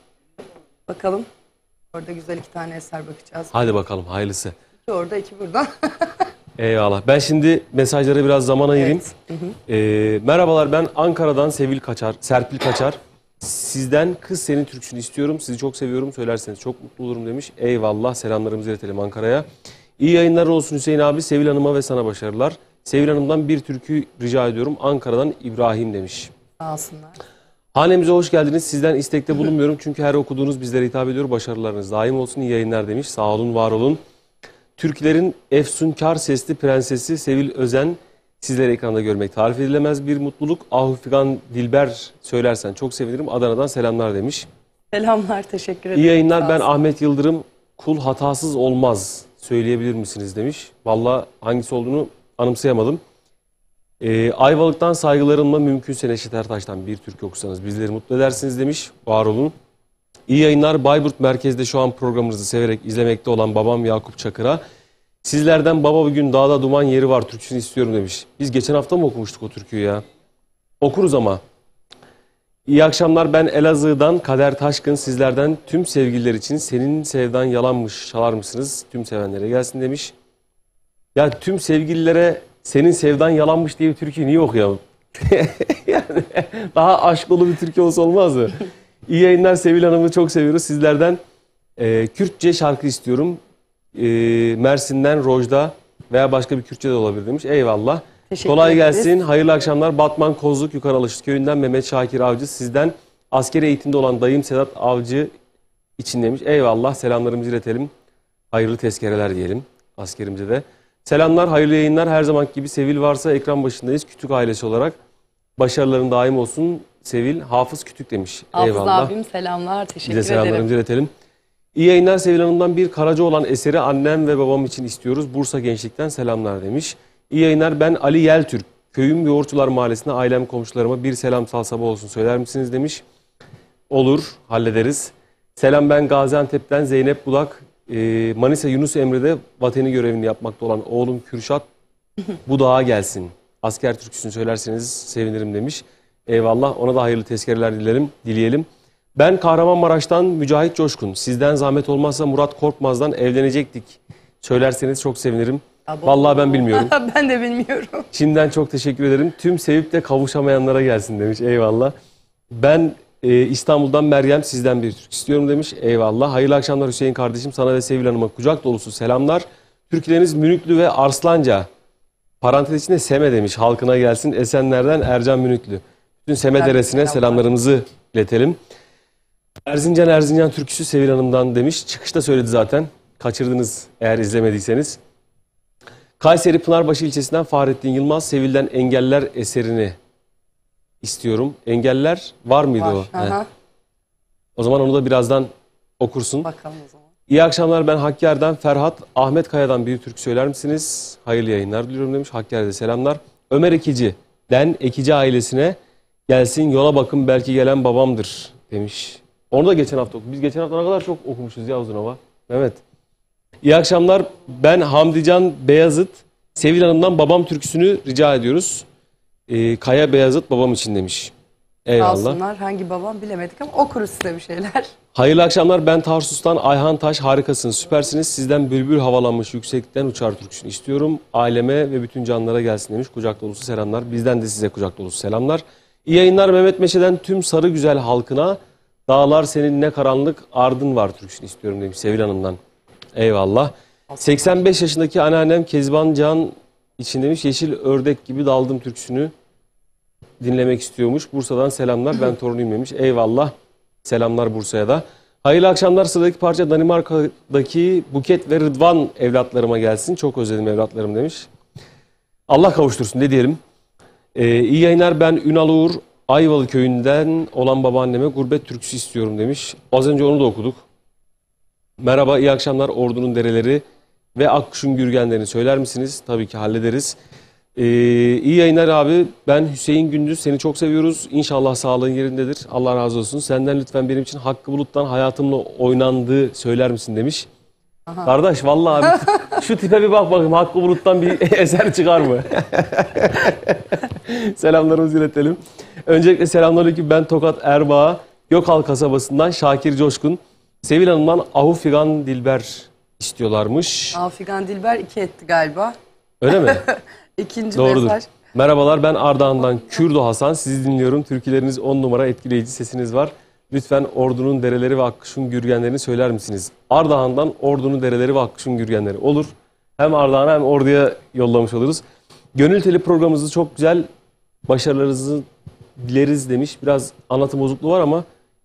Speaker 3: bakalım. Orada güzel 2 tane eser bakacağız.
Speaker 1: Hadi bakalım hayırlısı.
Speaker 3: 2 orada 2 burada.
Speaker 1: Eyvallah. Ben şimdi mesajlara biraz zaman ayırayım.
Speaker 3: Evet.
Speaker 1: Merhabalar, ben Ankara'dan Serpil Kaçar. Sizden Kız Senin Türküsünü istiyorum. Sizi çok seviyorum. Söylerseniz çok mutlu olurum demiş. Eyvallah. Selamlarımızı iletelim Ankara'ya. İyi yayınlar olsun Hüseyin abi. Sevil Hanım'a ve sana başarılar. Sevil Hanım'dan bir türkü rica ediyorum. Ankara'dan İbrahim demiş.
Speaker 3: Sağ olsunlar.
Speaker 1: Hanemize hoş geldiniz. Sizden istekte bulunmuyorum. Çünkü her okuduğunuz bizlere hitap ediyor. Başarılarınız daim olsun. İyi yayınlar demiş. Sağ olun, var olun. Türklerin efsunkar sesli prensesi Sevil Özen sizleri ekranda görmek tarif edilemez bir mutluluk. Ahu Figan Dilber söylersen çok sevinirim. Adana'dan selamlar demiş.
Speaker 3: Selamlar, teşekkür ederim.
Speaker 1: İyi yayınlar,
Speaker 3: Sağ
Speaker 1: ben
Speaker 3: olsun.
Speaker 1: Ahmet Yıldırım. Kul hatasız olmaz söyleyebilir misiniz demiş. Vallahi hangisi olduğunu anımsayamadım. Ayvalık'tan saygılarımla mümkünse Neşet Ertaş'tan bir türkü okusanız bizleri mutlu edersiniz demiş. Var olun. İyi yayınlar. Bayburt merkezde şu an programınızı severek izlemekte olan babam Yakup Çakır'a sizlerden Baba Bugün Dağda Duman Yeri Var türküsünü istiyorum demiş. Biz geçen hafta mı okumuştuk o türküyü ya? Okuruz ama. İyi akşamlar, ben Elazığ'dan Kader Taşkın, sizlerden tüm sevgililer için Senin Sevdan Yalanmış çalar mısınız? Tüm sevenlere gelsin demiş. Ya tüm sevgililere senin sevdan yalanmış diye bir türkü niye okuyalım? Yani daha aşk dolu bir türkü olsa olmaz mı? İyi yayınlar Sevil Hanım'ı çok seviyoruz. Sizlerden Kürtçe şarkı istiyorum. Mersin'den Rojda veya başka bir Kürtçe de olabilir demiş. Eyvallah.
Speaker 3: Teşekkür
Speaker 1: Kolay
Speaker 3: ederiz.
Speaker 1: gelsin. Hayırlı akşamlar. Batman Kozluk Yukarıalışık Köyü'nden Mehmet Şakir Avcı. Sizden askeri eğitimde olan dayım Sedat Avcı için demiş. Eyvallah. Selamlarımızı iletelim. Hayırlı tezkereler diyelim askerimize de. Selamlar, hayırlı yayınlar. Her zaman gibi Sevil varsa ekran başındayız. Kütük ailesi olarak. Başarıların daim olsun. Sevil, Hafız Kütük demiş.
Speaker 3: Hafız
Speaker 1: Eyvallah.
Speaker 3: abim selamlar. Teşekkür
Speaker 1: Biz de
Speaker 3: ederim.
Speaker 1: selamlarımızı iletelim. İyi yayınlar Sevil Hanım'dan bir Karaca olan eseri annem ve babam için istiyoruz. Bursa Gençlik'ten selamlar demiş. İyi yayınlar, ben Ali Yeltürk. Köyüm Yoğurtçular Mahallesi'ne ailem komşularıma bir selam sal sabah olsun söyler misiniz demiş. Olur, hallederiz. Selam, ben Gaziantep'ten Zeynep Budak. Manisa Yunus Emre'de vatani görevini yapmakta olan oğlum Kürşat Budak'a gelsin. Asker türküsünü söylerseniz sevinirim demiş. Eyvallah, ona da hayırlı tezkereler dileyelim. Ben Kahramanmaraş'tan Mücahit Coşkun. Sizden zahmet olmazsa Murat Korkmaz'dan evlenecektik. Söylerseniz çok sevinirim. Vallahi ben bilmiyorum.
Speaker 3: Ben de bilmiyorum.
Speaker 1: Şimdiden çok teşekkür ederim. Tüm sevip de kavuşamayanlara gelsin demiş. Eyvallah. Ben İstanbul'dan Meryem, sizden bir türkü istiyorum demiş. Eyvallah. Hayırlı akşamlar Hüseyin kardeşim. Sana ve Sevil Hanım'a kucak dolusu selamlar. Türküleriniz Münüklü ve Arslanca. Parantez içinde Seme demiş. Halkına gelsin. Esenler'den Ercan Münüklü. Bütün Seme Deresi'ne selamlarımızı iletelim. Erzincan türküsü Sevil Hanım'dan demiş. Çıkışta söyledi zaten. Kaçırdınız eğer izlemediyseniz. Kayseri Pınarbaşı ilçesinden Fahrettin Yılmaz, Sevil'den Engeller eserini istiyorum. Engeller var mıydı o?
Speaker 3: Aha.
Speaker 1: O zaman onu da birazdan okursun.
Speaker 3: Bakalım o zaman.
Speaker 1: İyi akşamlar, ben Hakkari'den Ferhat. Ahmet Kaya'dan bir türkü söyler misiniz? Hayırlı yayınlar diliyorum demiş. Hakkari'de selamlar. Ömer Ekici'den Ekici ailesine gelsin yola bakın belki gelen babamdır demiş. Onu da geçen hafta okuduk. Biz geçen hafta ne kadar çok okumuşuz ya uzun hava. Evet. İyi akşamlar. Ben Hamdican Beyazıt. Sevil Hanım'dan babam türküsünü rica ediyoruz. Kaya Beyazıt babam için demiş. Eyvallah.
Speaker 3: Alsınlar. Hangi babam bilemedik ama okuruz size bir şeyler.
Speaker 1: Hayırlı akşamlar. Ben Tarsus'tan Ayhan Taş. Harikasınız, süpersiniz. Sizden bülbül havalanmış yüksekten uçar türküsünü istiyorum. Aileme ve bütün canlara gelsin demiş. Kucak dolusu selamlar. Bizden de size kucak dolusu selamlar. İyi yayınlar Mehmet Meşe'den tüm sarı güzel halkına. Dağlar senin ne karanlık ardın var türküsünü istiyorum demiş Sevil Hanım'dan. Eyvallah. 85 yaşındaki anneannem Kezban Can için demiş. Yeşil ördek gibi daldım türküsünü dinlemek istiyormuş. Bursa'dan selamlar. Ben torunuyum demiş. Eyvallah. Selamlar Bursa'ya da. Hayırlı akşamlar. Sıradaki parça Danimarka'daki Buket ve Rıdvan evlatlarıma gelsin. Çok özledim evlatlarım demiş. Allah kavuştursun ne diyelim. İyi yayınlar, ben Ünal Uğur. Ayvalı köyünden olan babaanneme gurbet türküsü istiyorum demiş. Az önce onu da okuduk. Merhaba, iyi akşamlar. Ordunun dereleri ve Akkuş'un gürgenlerini söyler misiniz? Tabii ki hallederiz. İyi yayınlar abi. Ben Hüseyin Gündüz. Seni çok seviyoruz. İnşallah sağlığın yerindedir. Allah razı olsun. Senden lütfen benim için Hakkı Bulut'tan hayatımla oynandığı söyler misin demiş. Aha. Kardeş vallahi abi şu tipe bir bak bakayım. Hakkı Bulut'tan bir eser çıkar mı? Selamlarımızı iletelim. Öncelikle selamünaleyküm. Ben Tokat Erbaa Gökal kasabasından Şakir Coşkun. Sevil Hanım'dan Ahu Figan Dilber istiyorlarmış.
Speaker 3: Ahu Figan Dilber 2 etti galiba.
Speaker 1: Öyle mi?
Speaker 3: İkinci
Speaker 1: Doğrudur.
Speaker 3: mesaj.
Speaker 1: Merhabalar, ben Ardahan'dan Kürdo Hasan. Sizi dinliyorum. Türküleriniz 10 numara, etkileyici sesiniz var. Lütfen Ordu'nun dereleri ve Akkuş'un gürgenlerini söyler misiniz? Ardahan'dan Ordu'nun dereleri ve Akkuş'un gürgenleri. Olur. Hem Ardahan'a hem Ordu'ya yollamış oluruz. Gönül Teli programımızı çok güzel, başarılarınızı dileriz demiş. Biraz anlatım bozukluğu var ama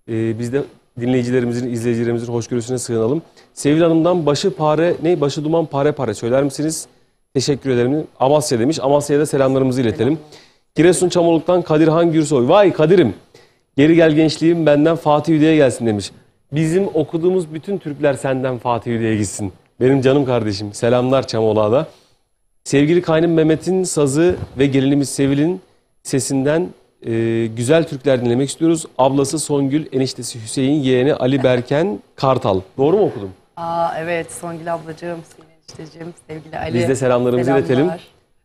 Speaker 1: biz de dinleyicilerimizin, izleyicilerimizin hoşgörüsüne sığınalım. Sevil Hanım'dan başı duman pare pare söyler misiniz? Teşekkür ederim. Amasya demiş. Amasya'ya da selamlarımızı iletelim. Giresun Çamoluk'tan Kadirhan Gürsoy. Vay Kadir'im. Geri gel gençliğim benden Fatih Hüde'ye gelsin demiş. Bizim okuduğumuz bütün Türkler senden Fatih Hüde'ye gitsin. Benim canım kardeşim. Selamlar Çamoluk'a da. Sevgili kaynım Mehmet'in sazı ve gelinimiz Sevil'in sesinden güzel türküler dinlemek istiyoruz. Ablası Songül, eniştesi Hüseyin, yeğeni Ali Berken Kartal. Doğru mu okudum?
Speaker 3: Evet Songül ablacığım, enişteciğim, sevgili Ali.
Speaker 1: Biz de selamlarımızı iletelim.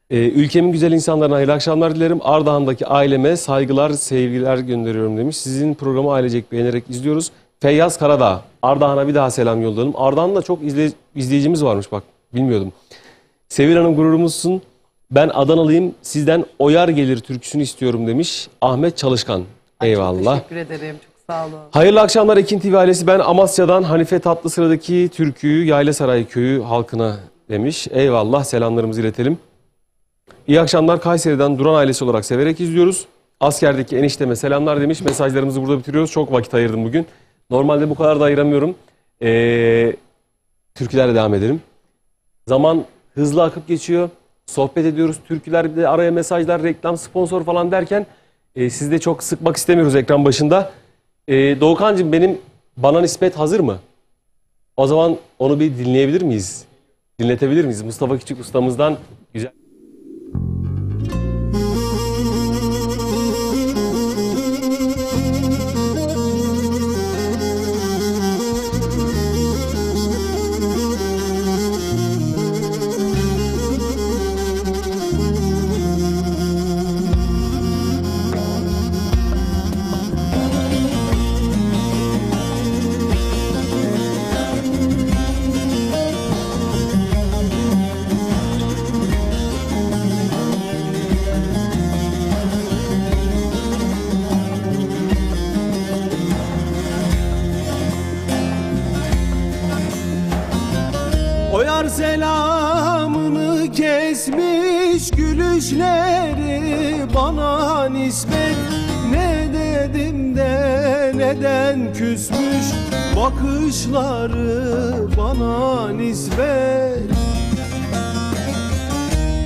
Speaker 1: Ülkemin güzel insanlarına hayırlı akşamlar dilerim. Ardahan'daki aileme saygılar, sevgiler gönderiyorum demiş. Sizin programı ailecek beğenerek izliyoruz. Feyyaz Karadağ. Ardahan'a bir daha selam yollayalım. Ardahan'da çok izleyicimiz varmış bak. Bilmiyordum. Sevil Hanım gururumuzsun. Ben Adanalıyım. Sizden Oyar Gelir türküsünü istiyorum demiş Ahmet Çalışkan.
Speaker 3: Ay,
Speaker 1: Eyvallah.
Speaker 3: Çok teşekkür ederim. Çok sağ olun.
Speaker 1: Hayırlı akşamlar Ekin TV ailesi. Ben Amasya'dan Hanife Tatlısıra'daki türküyü Yaylasaray Köyü halkına demiş. Eyvallah, selamlarımızı iletelim. İyi akşamlar, Kayseri'den Duran ailesi olarak severek izliyoruz. Askerdeki enişteme selamlar demiş. Mesajlarımızı burada bitiriyoruz. Çok vakit ayırdım bugün. Normalde bu kadar da ayıramıyorum. Türkülerle devam edelim. Zaman hızlı akıp geçiyor. Sohbet ediyoruz. Türküler, de araya mesajlar, reklam, sponsor falan derken sizi de çok sıkmak istemiyoruz ekran başında. Doğukancığım, benim Bana Nispet hazır mı? O zaman onu bir dinleyebilir miyiz? Dinletebilir miyiz? Mustafa Küçük ustamızdan güzel.
Speaker 8: O yar selamını kesmiş, gülüşleri bana nispet. Ne dedim de neden küsmüş, bakışları bana nispet.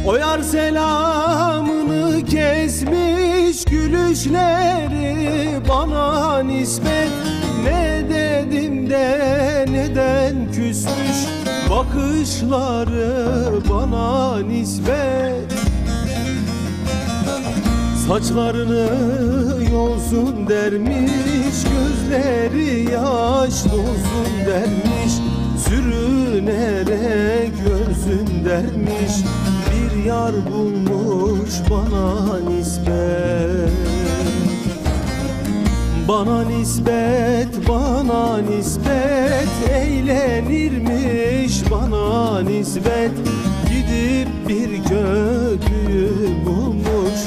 Speaker 8: O yar selamını kesmiş, gülüşleri bana nispet. Ne dedim de neden küsmüş, bakışları bana nispet. Saçlarını yolsun dermiş, gözleri yaş dolsun dermiş. Sürünerek görsün dermiş, bir yar bulmuş bana nispet. Bana nispet, bana nispet, eğlenirmiş bana nispet. Gidip bir kötüyü bulmuş,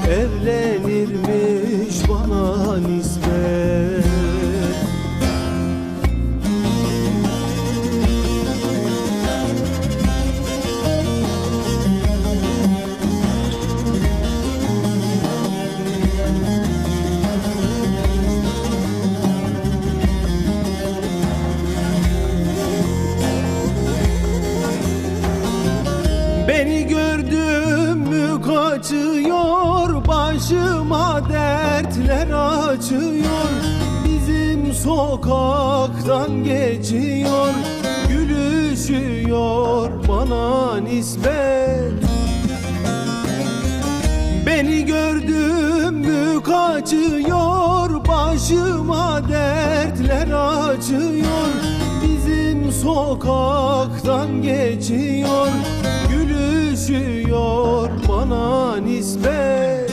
Speaker 8: evlenirmiş bana nispet. Beni gördün mü kaçıyor, başıma dertler açıyor. Bizim sokaktan geçiyor, gülüşüyor bana nispet. Beni gördün mü kaçıyor, başıma dertler açıyor. Bizim sokaktan geçiyor, gülüşüyor bana nispet.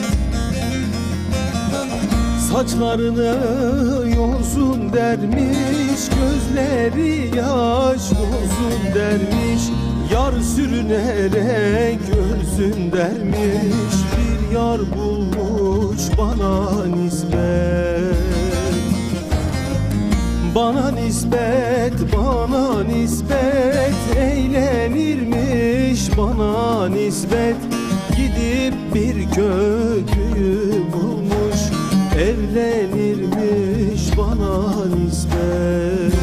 Speaker 8: Saçlarını yorsun dermiş, gözleri yaş dolsun dermiş. Yar sürünerek görsün dermiş, bir yar bulmuş bana nispet. Bana nispet, bana nispet, eğlenirmiş bana nispet. Gidip bir kötüyü bulmuş, evlenirmiş bana nispet.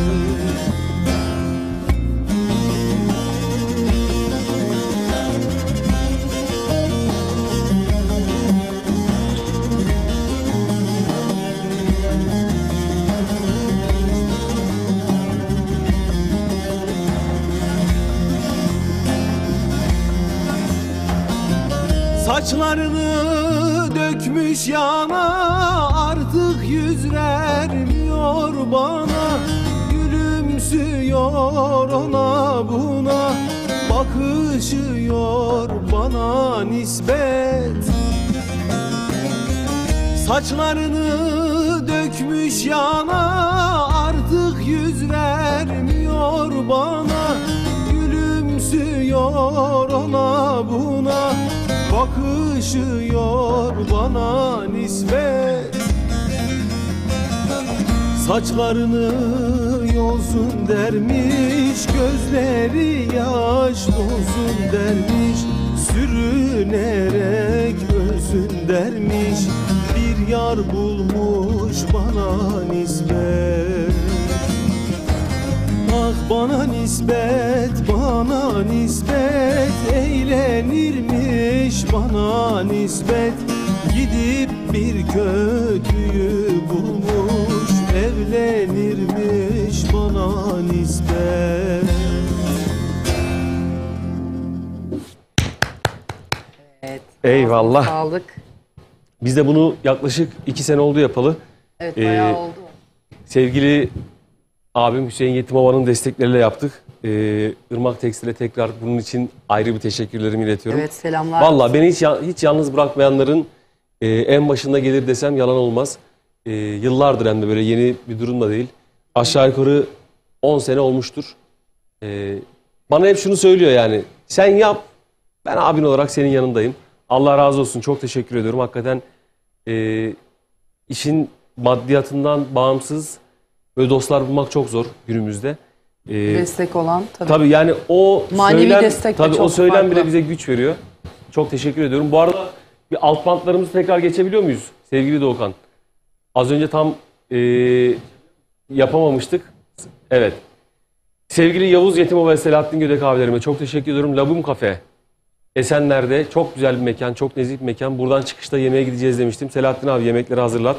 Speaker 8: Saçlarını dökmüş yana, artık yüz vermiyor bana. Gülümsüyor ona buna, bakışıyor bana nispet. Saçlarını dökmüş yana, artık yüz vermiyor bana. Gülümsüyor çalışıyor ona buna, bakışıyor bana nispet. Saçlarını yolsun dermiş, gözleri yaş dolsun dermiş, sürünerek ölsün dermiş, bir yar bulmuş bana nispet. Ah bana nispet, bana nispet, eğlenirmiş bana nispet. Gidip bir kötüyü bulmuş, evlenirmiş bana nispet.
Speaker 1: Eyvallah.
Speaker 3: Sağlık.
Speaker 1: Biz de bunu yaklaşık 2 sene oldu yapalı.
Speaker 3: Evet bayağı oldu.
Speaker 1: Sevgili abim Hüseyin Yetimova'nın destekleriyle yaptık. Irmak Tekstil'e tekrar bunun için ayrı bir teşekkürlerimi iletiyorum.
Speaker 3: Evet selamlar.
Speaker 1: Vallahi beni hiç yalnız bırakmayanların en başında gelir desem yalan olmaz. Yıllardır hem de böyle yeni bir durum da değil. Aşağı yukarı 10 sene olmuştur. Bana hep şunu söylüyor yani. Sen yap, ben abin olarak senin yanındayım. Allah razı olsun, çok teşekkür ediyorum. Hakikaten işin maddiyatından bağımsız böyle dostlar bulmak çok zor günümüzde.
Speaker 3: Destek olan tabii.
Speaker 1: Tabii yani o
Speaker 3: Manevi
Speaker 1: söylem,
Speaker 3: destek de
Speaker 1: tabii
Speaker 3: çok
Speaker 1: o söylem
Speaker 3: farklı.
Speaker 1: bile bize güç veriyor. Çok teşekkür ediyorum. Bu arada bir alt bantlarımızı tekrar geçebiliyor muyuz sevgili Doğukan? Az önce tam yapamamıştık. Evet. Sevgili Yavuz Yetimova ve Selahattin Gödek abilerime çok teşekkür ediyorum. Labum Cafe Esenler'de çok güzel bir mekan, çok nezih bir mekan. Buradan çıkışta yemeğe gideceğiz demiştim. Selahattin abi yemekleri hazırlat.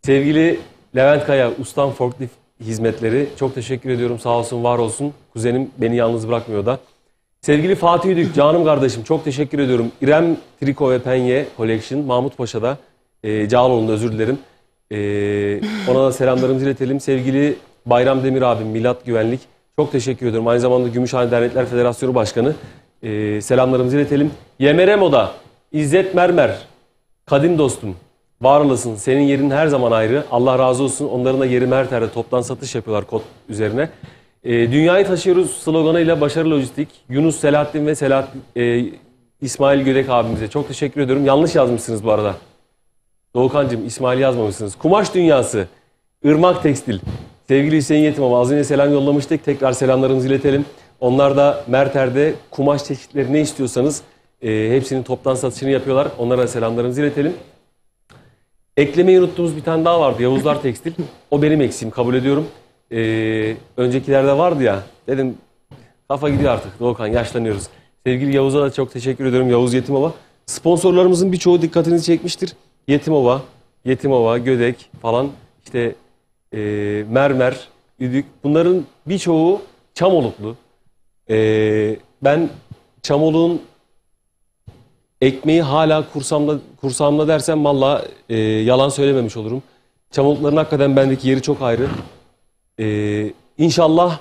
Speaker 1: Sevgili Levent Kaya, Ustam Forklift Hizmetleri, çok teşekkür ediyorum. Sağ olsun, var olsun. Kuzenim beni yalnız bırakmıyor da. Sevgili Fatih Üdük, canım kardeşim, çok teşekkür ediyorum. İrem Triko ve Penye Collection, Mahmut Paşa'da, Cağaloğlu'nda, özür dilerim. Ona da selamlarımızı iletelim. Sevgili Bayram Demir abim, Milat Güvenlik, çok teşekkür ediyorum. Aynı zamanda Gümüşhane Dernekler Federasyonu Başkanı. Selamlarımızı iletelim. Yemere Moda, İzzet Mermer, kadim dostum. Var olasın. Senin yerin her zaman ayrı. Allah razı olsun. Onların da yeri Merter'de toptan satış yapıyorlar kod üzerine. Dünyayı taşıyoruz sloganıyla Başarı Lojistik. Yunus, Selahattin ve İsmail Gödek abimize çok teşekkür ediyorum. Yanlış yazmışsınız bu arada. Doğukancığım, İsmail yazmamışsınız. Kumaş Dünyası, Irmak Tekstil. Sevgili Hüseyin Yetimova, az önce selam yollamıştık. Tekrar selamlarımızı iletelim. Onlar da Merter'de kumaş çeşitleri ne istiyorsanız hepsinin toptan satışını yapıyorlar. Onlara da selamlarımızı iletelim. Eklemeyi unuttuğumuz bir tane daha vardı. Yavuzlar Tekstil. O benim eksiğim, kabul ediyorum. Öncekilerde vardı ya. Dedim kafa gidiyor artık Doğukan, yaşlanıyoruz. Sevgili Yavuz'a da çok teşekkür ediyorum. Yavuz Yetimova. Sponsorlarımızın birçoğu dikkatinizi çekmiştir. Yetimova, Gödek falan, işte Mermer, Üdük. Bunların birçoğu Çamoluklu. Ben Çamoluk'un ekmeği hala kursağımda dersem valla yalan söylememiş olurum. Çamolukların hakikaten bendeki yeri çok ayrı. İnşallah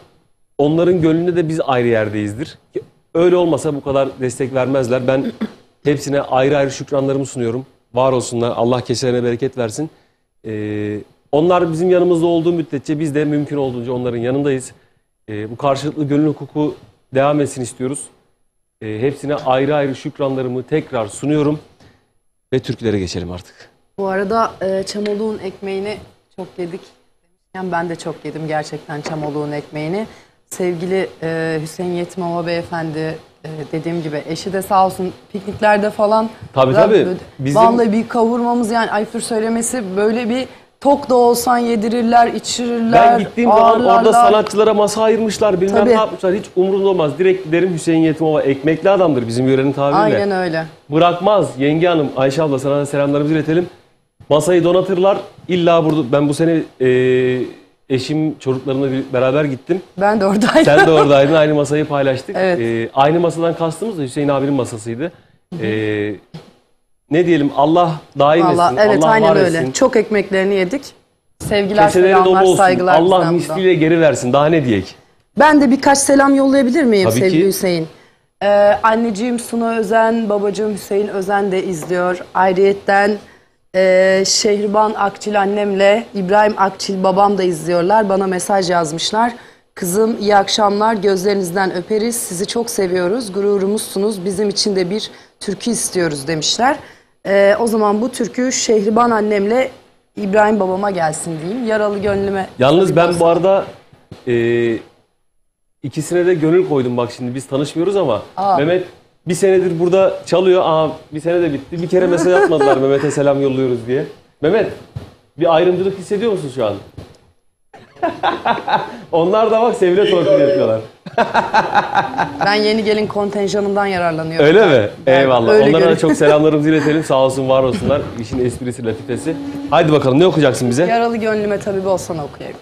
Speaker 1: onların gönlünde de biz ayrı yerdeyizdir. Öyle olmasa bu kadar destek vermezler. Ben hepsine ayrı ayrı şükranlarımı sunuyorum. Var olsunlar. Allah keselerine bereket versin. Onlar bizim yanımızda olduğu müddetçe biz de mümkün olduğunca onların yanındayız. Bu karşılıklı gönül hukuku devam etsin istiyoruz. Hepsine ayrı ayrı şükranlarımı tekrar sunuyorum. Ve türkülere geçelim artık.
Speaker 3: Bu arada Çamoluk'un ekmeğini çok yedik. Yani ben de çok yedim gerçekten Çamoluk'un ekmeğini. Sevgili Hüseyin Yetimova beyefendi, dediğim gibi eşi de sağ olsun pikniklerde falan.
Speaker 1: Tabii.
Speaker 3: Vallahi bir kavurmamız, yani ayıptır söylemesi, böyle bir tok da olsan yedirirler, içirirler.
Speaker 1: Ben gittiğim zaman orada sanatçılara masa ayırmışlar, bilmem ne yapmışlar. Hiç umurumda olmaz. Direkt giderim, Hüseyin Yetimova ekmekli adamdır bizim yörenin tabiriyle.
Speaker 3: Aynen öyle.
Speaker 1: Bırakmaz. Yenge hanım, Ayşe abla, sana da selamlarımızı iletelim. Masayı donatırlar. İlla burada, ben bu sene eşim çocuklarımla beraber gittim.
Speaker 3: Ben de oradaydım.
Speaker 1: Sen de oradaydın. Aynı masayı paylaştık.
Speaker 3: Evet.
Speaker 1: Aynı masadan kastımız da Hüseyin abinin masasıydı. Ne diyelim, Allah daim etsin.
Speaker 3: Evet,
Speaker 1: Allah
Speaker 3: aynen
Speaker 1: var
Speaker 3: öyle.
Speaker 1: etsin.
Speaker 3: Çok ekmeklerini yedik. Sevgiler,
Speaker 1: Keseleri
Speaker 3: selamlar,
Speaker 1: dolu olsun.
Speaker 3: saygılar.
Speaker 1: Allah
Speaker 3: bizden
Speaker 1: misliyle geri versin. Daha ne diyek?
Speaker 3: Ben de birkaç selam yollayabilir miyim
Speaker 1: Tabii
Speaker 3: sevgili
Speaker 1: ki.
Speaker 3: Hüseyin? Anneciğim Suna Özen, babacığım Hüseyin Özen de izliyor. Ayrıyetten Şehriban Akçil annemle İbrahim Akçil babam da izliyorlar. Bana mesaj yazmışlar. Kızım iyi akşamlar, gözlerinizden öperiz. Sizi çok seviyoruz, gururumuzsunuz. Bizim için de bir türkü istiyoruz demişler. O zaman bu türkü Şehriban annemle İbrahim babama gelsin diyeyim. Yaralı gönlüme.
Speaker 1: Yalnız ben bu arada ikisine de gönül koydum bak şimdi biz tanışmıyoruz ama Mehmet bir senedir burada çalıyor. Bir sene de bitti. Bir kere mesaj atmadılar Mehmet'e selam yolluyoruz diye. Mehmet bir ayrımcılık hissediyor musun şu an? Onlar da bak Sevil'e torpil yapıyorlar.
Speaker 3: Ben yeni gelin kontenjanından yararlanıyorum.
Speaker 1: Öyle mi? Eyvallah.
Speaker 3: Öyle
Speaker 1: Onlara da
Speaker 3: görünüyor.
Speaker 1: çok selamlarımızı iletelim. Sağ olsun, var olsunlar. İşin esprisi, latifesi. Haydi bakalım ne okuyacaksın bize?
Speaker 3: Yaralı gönlüme tabibi olsan okuyayım.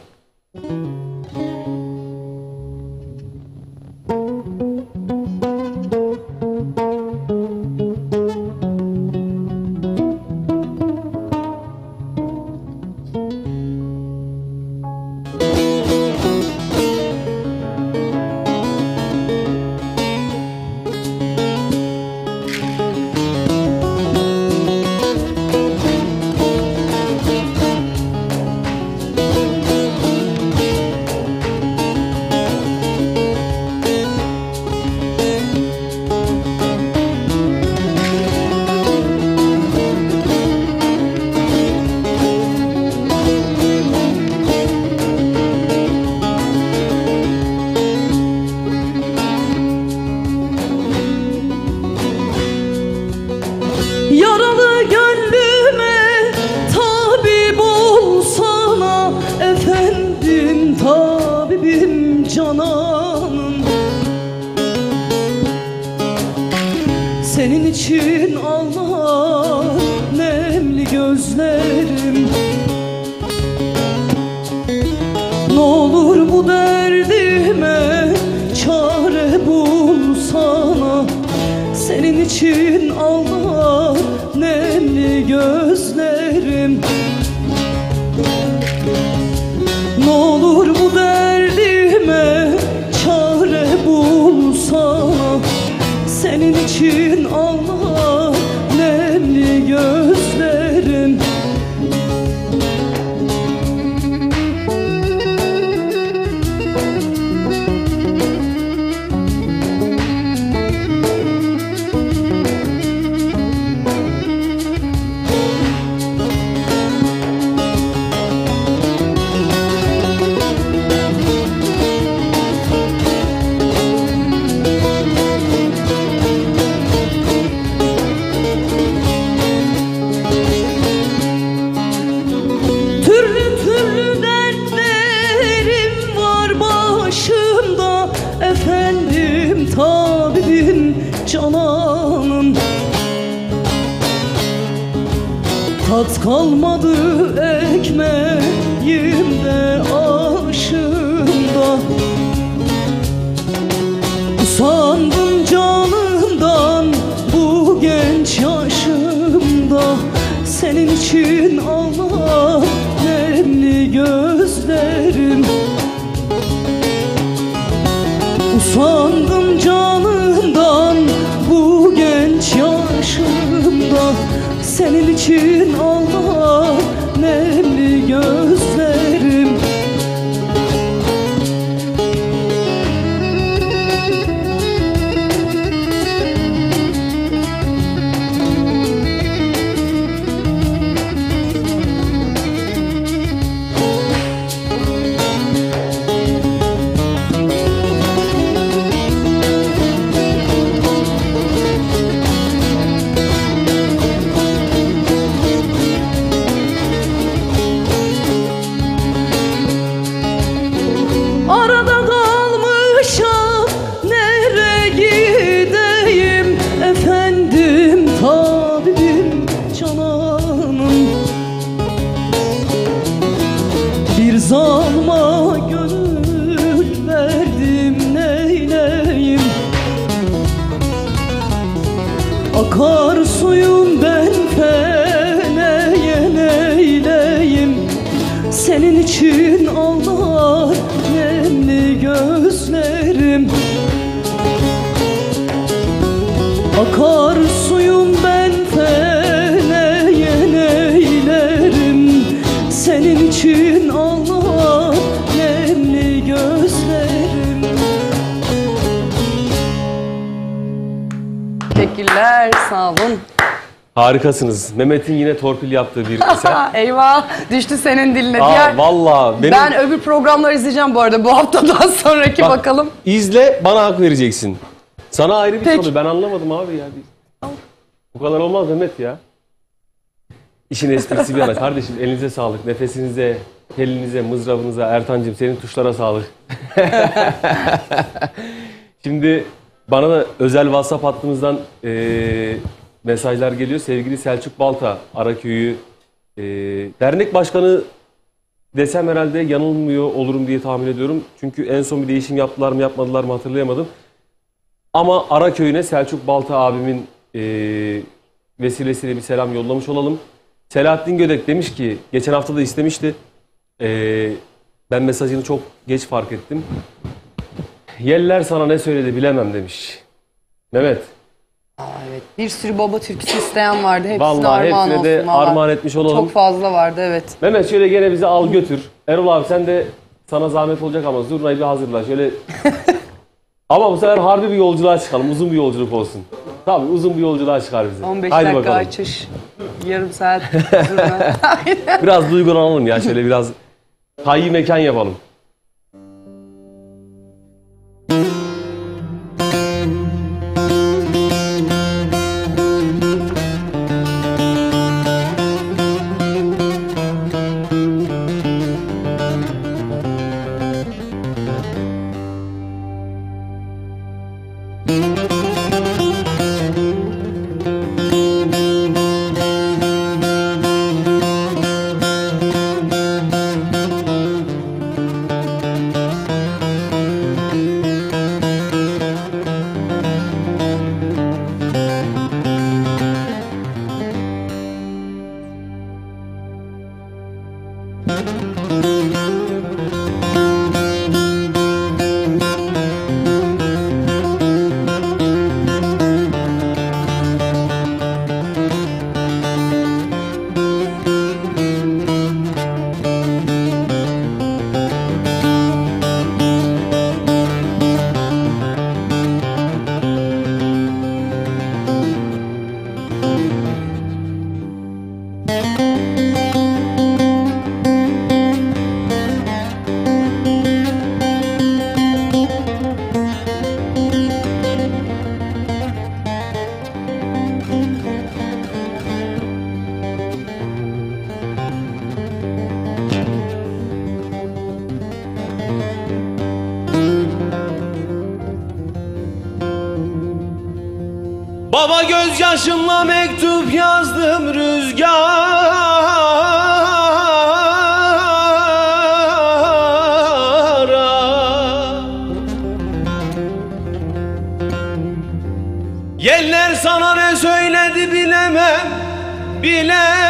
Speaker 5: Yaralı gönlüme tabip olsana efendim, tabibim cananım. Senin için ağlar nemli gözlerim. Ne olur bu derdime çare bulsana. Senin için ağlar nemli gözlerim. Ne olur bu derdime çare bulsana. Senin için ağlar nemli gözlerim. Türlü türlü dertlerim var başımda efendim, tabibim cananım. Tat kalmadı ekmeğimde aşımda. Usandım canımdan bu genç yaşımda. Senin için ağlar nemli gözlerim. Usandım canımdan bu genç yaşımda. Senin için ağlar nemli gözlerim. Arada kalmışam, nereye gideyim efendim, tabibim cananım. Bir zalma gönül verdim, neyleyim? Akar suyum ben feneye neyleyim? Senin için ağlar nemli gözlerim. Akar suyum ben feneye neylerim? Senin için ağlar nemli gözlerim.
Speaker 1: Harikasınız. Mehmet'in yine torpil yaptığı bir eser.
Speaker 3: Eyvah düştü senin diline.
Speaker 1: Aa, valla benim...
Speaker 3: Ben öbür programları izleyeceğim bu arada bu haftadan sonraki
Speaker 1: Bak,
Speaker 3: bakalım.
Speaker 1: İzle, bana hak vereceksin. Sana ayrı bir
Speaker 3: Peki.
Speaker 1: soru. Ben anlamadım abi ya. Bu kadar olmaz Mehmet ya. İşin esprisi bir yana. Kardeşim elinize sağlık. Nefesinize, telinize, mızrabınıza. Ertancığım senin tuşlara sağlık. Şimdi bana da özel WhatsApp hattımızdan mesajlar geliyor. Sevgili Selçuk Balta, Araköy'ü dernek başkanı desem herhalde yanılmıyor olurum diye tahmin ediyorum. Çünkü en son bir değişim yaptılar mı yapmadılar mı hatırlayamadım. Ama Araköy'üne Selçuk Balta abimin vesilesiyle bir selam yollamış olalım. Selahattin Gödek demiş ki, geçen hafta da istemişti. Ben mesajını çok geç fark ettim. Yeller sana ne söyledi bilemem demiş. Mehmet.
Speaker 3: Evet, bir sürü baba türküsü isteyen vardı. Hepsine
Speaker 1: Vallahi
Speaker 3: armağan
Speaker 1: hepsine de
Speaker 3: olsun. Vallahi.
Speaker 1: armağan etmiş olalım.
Speaker 3: Çok fazla vardı evet.
Speaker 1: Mehmet şöyle gene bizi al götür. Erol abi sen de sana zahmet olacak ama zurnayı bir hazırla. Şöyle ama bu sefer harbi bir yolculuğa çıkalım. Uzun bir yolculuk olsun. Tabii uzun bir yolculuğa çıkar bize.
Speaker 3: 15
Speaker 1: Haydi
Speaker 3: dakika
Speaker 1: bakalım.
Speaker 3: açış. Yarım saat zurna.
Speaker 1: Biraz duygulanalım ya. Şöyle biraz hayyi mekan yapalım.
Speaker 8: Baba gözyaşımla mektup yazdım rüzgara. Yeller sana ne söyledi bilemem, bilemem.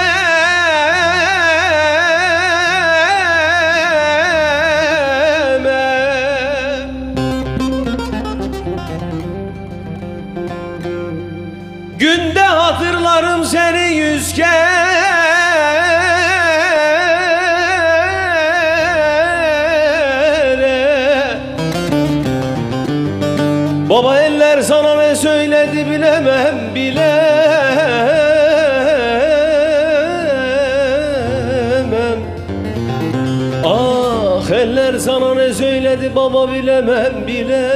Speaker 8: Günde hatırlarım seni 100 kere. Baba eller sana ne söyledi bilemem, bilemem. Ah eller sana ne söyledi baba bilemem, bilemem.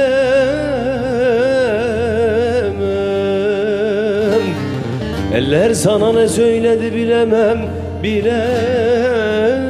Speaker 8: Eller sana ne söyledi bilemem, bilemem.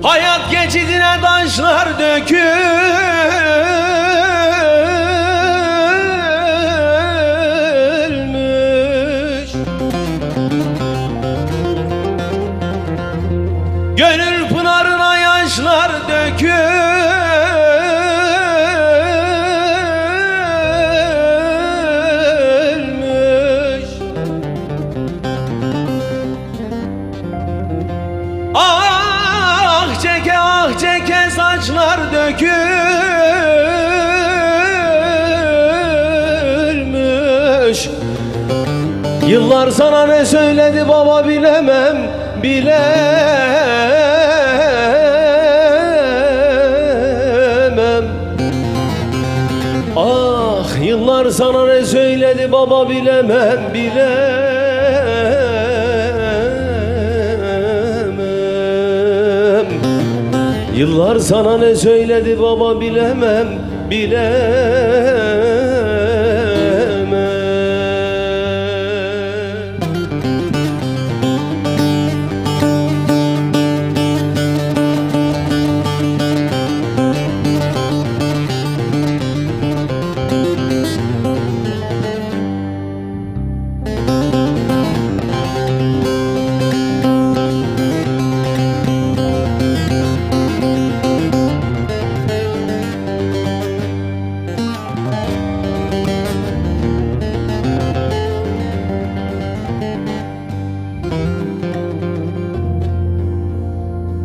Speaker 8: Hayat geçidine taşlar dökülmüş. Gönül pınarına yaşlar dökülmüş. Ah çeke saçlar dökülmüş. Yıllar sana ne söyledi baba bilemem, bilemem. Ah yıllar sana ne söyledi baba bilemem, bilemem. Yıllar sana ne söyledi baba bilemem, bilemem.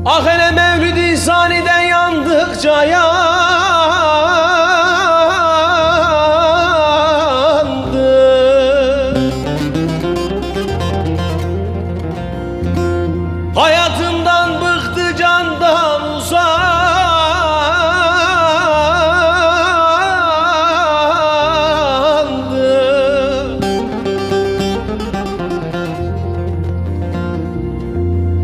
Speaker 8: Ah hele Mevlid-i Sani'den yandıkça yandı. Hayatından bıktı, candan usandı.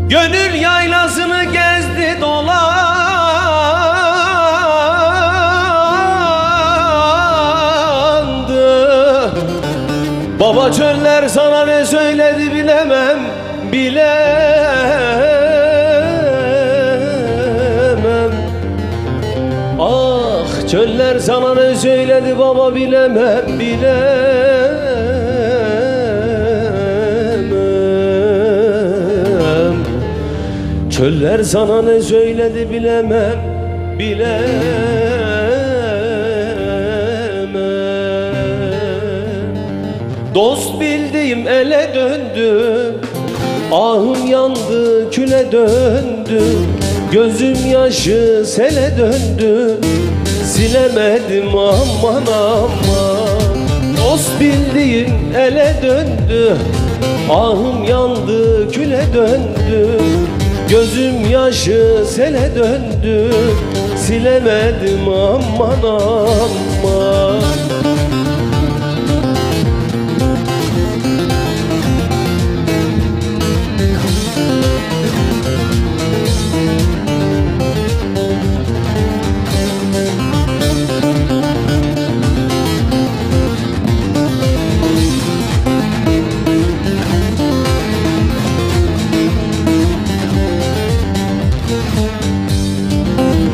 Speaker 8: Gönül yaylasını gezdi dolandı. Baba çöller sana ne söyledi bilemem, bilemem. Ah çöller sana ne söyledi baba bilemem, bilemem. Çöller sana ne söyledi bilemem, bilemem. Dost bildiğim ele döndü, ahım yandı küle döndü. Gözüm yaşı sele döndü, silemedim aman aman. Dost bildiğim ele döndü, ahım yandı küle döndü. Gözüm yaşı sele döndü, silemedim aman aman.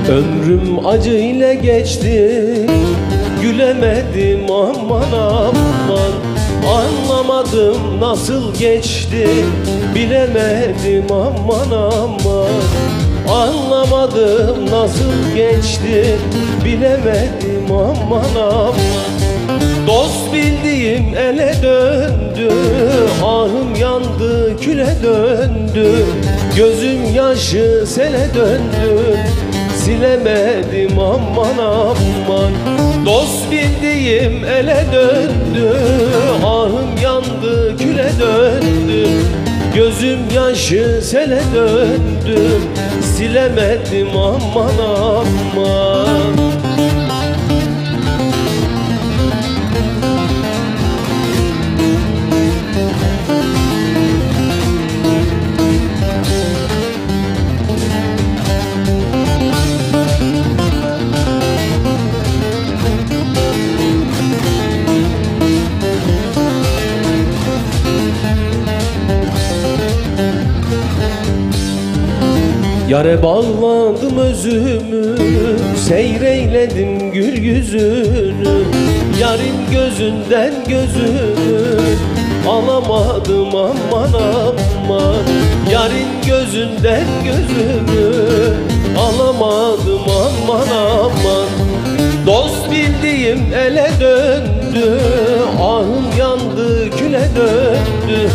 Speaker 8: Ömrüm acı ile geçti, gülemedim aman aman. Anlamadım nasıl geçti, bilemedim aman aman. Anlamadım nasıl geçti, bilemedim aman aman. Dost bildiğim ele döndü, ahım yandı küle döndü. Gözüm yaşı sele döndü, silemedim aman aman. Dost bildiğim ele döndü, ahım yandı küle döndü. Gözüm yaşı sele döndü, silemedim aman aman. Yare bağladım özümü, seyreyledim gül yüzünü. Yarın gözünden gözümü alamadım aman aman. Yarın gözünden gözümü alamadım aman aman. Dost bildiğim ele döndü, ahım yandı küle döndü.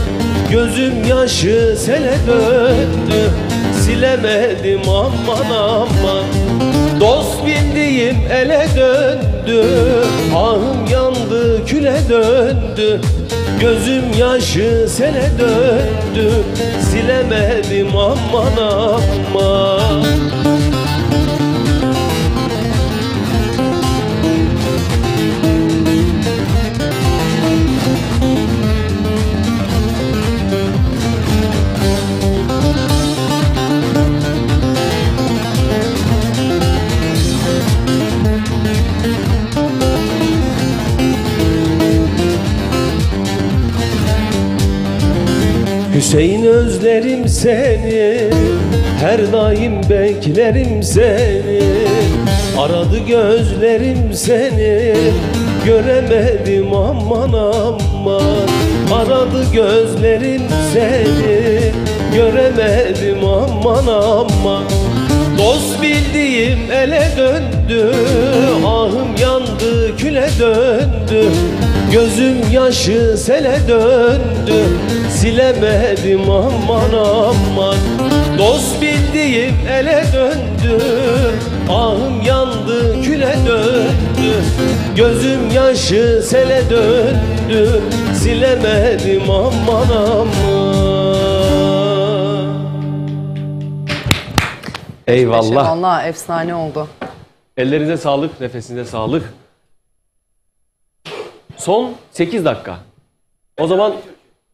Speaker 8: Gözüm yaşı sele döndü, silemedim aman aman. Dost bildiğim ele döndü, ahım yandı küle döndü. Gözüm yaşı sele döndü, silemedim aman aman. Hüseyin özlerim seni, her daim beklerim seni. Aradı gözlerim seni, göremedim aman aman. Aradı gözlerim seni, göremedim aman aman. Dost bildiğim ele döndü, ahım yandı küle döndü. Gözüm yaşı sele döndü, silemedim aman aman. Dost bildiğim ele döndü, ahım yandı küle döndü. Gözüm yaşı sele döndü, silemedim aman aman.
Speaker 1: Eyvallah.
Speaker 3: Vallahi efsane oldu.
Speaker 1: Ellerinize sağlık, nefesinize sağlık. Son 8 dakika. O zaman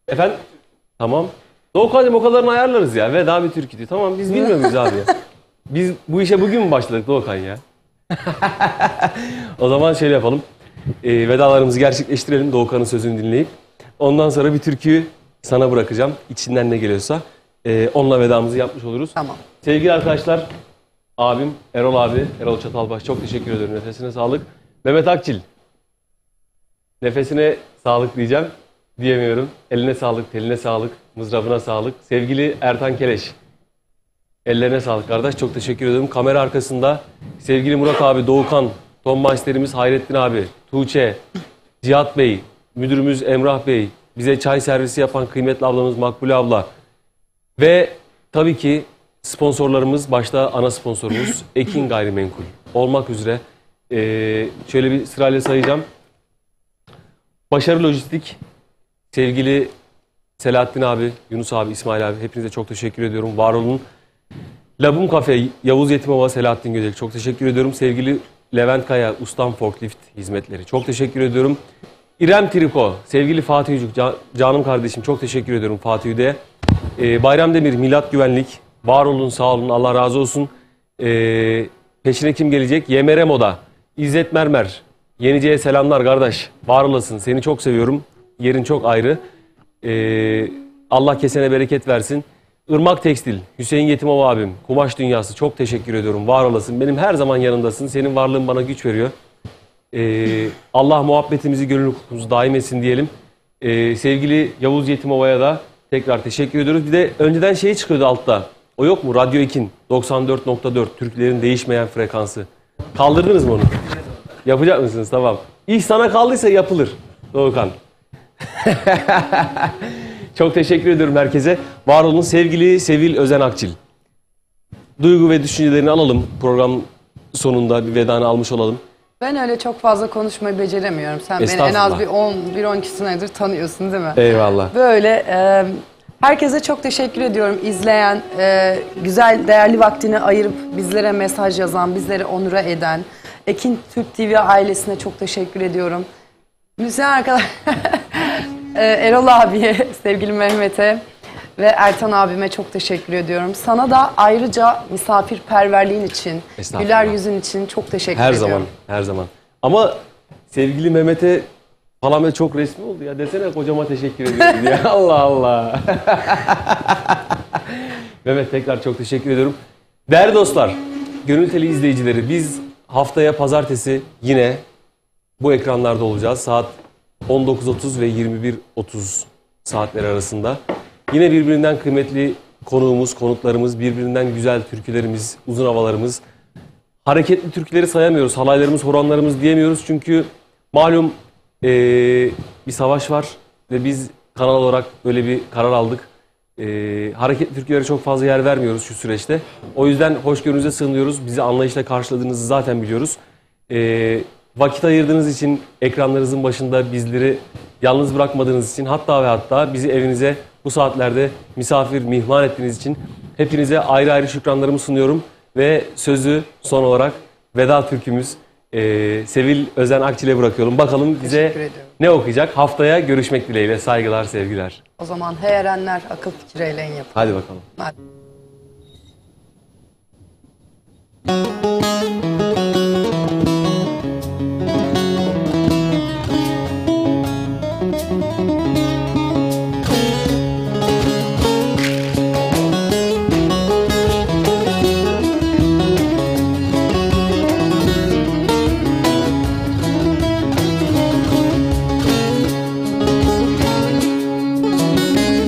Speaker 1: efendim tamam. Doğukan'cığım o kadarını ayarlarız ya. Veda bir türkü diyor. Tamam biz bilmiyor muyuz abi ya? Biz bu işe bugün mü başladık Doğukan ya? O zaman şöyle yapalım. Vedalarımızı gerçekleştirelim Doğukan'ın sözünü dinleyip. Ondan sonra bir türküyü sana bırakacağım. İçinden ne geliyorsa. Onunla vedamızı yapmış oluruz.
Speaker 3: Tamam.
Speaker 1: Sevgili arkadaşlar, abim Erol abi, Erol Çatalbaş çok teşekkür ederim. Nefesine sağlık. Mehmet Akçil. Nefesine sağlık diyeceğim. Diyemiyorum. Eline sağlık, teline sağlık, mızrabına sağlık. Sevgili Ertan Keleş. Ellerine sağlık kardeş. Çok teşekkür ederim. Kamera arkasında sevgili Murat abi, Doğukan, Tom Meister'imiz Hayrettin abi, Tuğçe, Cihat Bey, müdürümüz Emrah Bey, bize çay servisi yapan kıymetli ablamız Makbule abla ve tabii ki sponsorlarımız, başta ana sponsorumuz Ekin Gayrimenkul olmak üzere. Şöyle bir sırayla sayacağım. Başarı Lojistik, sevgili Selahattin abi, Yunus abi, İsmail abi hepinize çok teşekkür ediyorum. Var olun. Labum Cafe, Yavuz Yetimova, Selahattin Gödel çok teşekkür ediyorum. Sevgili Levent Kaya, Ustam Forklift hizmetleri çok teşekkür ediyorum. İrem Triko, sevgili Fatih Yücük, canım kardeşim çok teşekkür ediyorum Fatih Yüde'ye. Bayram Demir, Milat Güvenlik, var olun, sağ olun, Allah razı olsun. Peşine kim gelecek? YMR Moda, İzzet Mermer, Yenice'ye selamlar kardeş, var olasın, seni çok seviyorum, yerin çok ayrı. Allah kesene bereket versin. Irmak Tekstil, Hüseyin Yetimova abim, Kumaş Dünyası çok teşekkür ediyorum, var olasın. Benim her zaman yanımdasın, senin varlığın bana güç veriyor. Allah muhabbetimizi, gönül hukukumuzu daim etsin diyelim. Sevgili Yavuz Yetimova'ya da tekrar teşekkür ediyoruz. Bir de önceden şey çıkıyordu altta. O yok mu? Radyo Ekin 94.4 Türklerin değişmeyen frekansı. Kaldırdınız mı onu? Yapacak mısınız? Tamam. İş sana kaldıysa yapılır Doğukan. Çok teşekkür ediyorum herkese. Var olun sevgili Sevil Özen Akçil. Duygu ve düşüncelerini alalım. Program sonunda bir vedanı almış olalım.
Speaker 3: Ben öyle çok fazla konuşmayı beceremiyorum. Sen beni en az bir 10-12 senedir tanıyorsun değil mi?
Speaker 1: Eyvallah.
Speaker 3: Böyle herkese çok teşekkür ediyorum. İzleyen, güzel, değerli vaktini ayırıp bizlere mesaj yazan, bizleri onura eden. Ekin Türk TV ailesine çok teşekkür ediyorum. Müzisyen arkadaş Erol abiye, sevgili Mehmet'e ve Ertan abime çok teşekkür ediyorum. Sana da ayrıca misafirperverliğin için, güler yüzün için çok teşekkür ediyorum.
Speaker 1: Her zaman, her zaman. Ama sevgili Mehmet'e falan çok resmi oldu ya. Desene kocama teşekkür ediyorum diye. Allah Allah. Mehmet tekrar çok teşekkür ediyorum. Değerli dostlar, Gönül Teli izleyicileri, biz haftaya pazartesi yine bu ekranlarda olacağız. Saat 19.30 ve 21.30 saatleri arasında. Yine birbirinden kıymetli konuğumuz, konuklarımız, birbirinden güzel türkülerimiz, uzun havalarımız. Hareketli türküleri sayamıyoruz, halaylarımız, horonlarımız diyemiyoruz. Çünkü malum bir savaş var ve biz kanal olarak böyle bir karar aldık. Hareketli türkülere çok fazla yer vermiyoruz şu süreçte. O yüzden hoşgörünüze sığınıyoruz. Bizi anlayışla karşıladığınızı zaten biliyoruz. Vakit ayırdığınız için, ekranlarınızın başında bizleri yalnız bırakmadığınız için, hatta ve hatta bizi evinize bu saatlerde misafir, mihman ettiğiniz için hepinize ayrı ayrı şükranlarımı sunuyorum. Ve sözü son olarak veda türkümüz Sevil Özen Akçil'e bırakıyorum. Bakalım bize ne okuyacak? Haftaya görüşmek dileğiyle. Saygılar, sevgiler.
Speaker 3: O zaman hey erenler akıl fikir eyleyin yapın.
Speaker 1: Hadi bakalım.
Speaker 3: Hadi.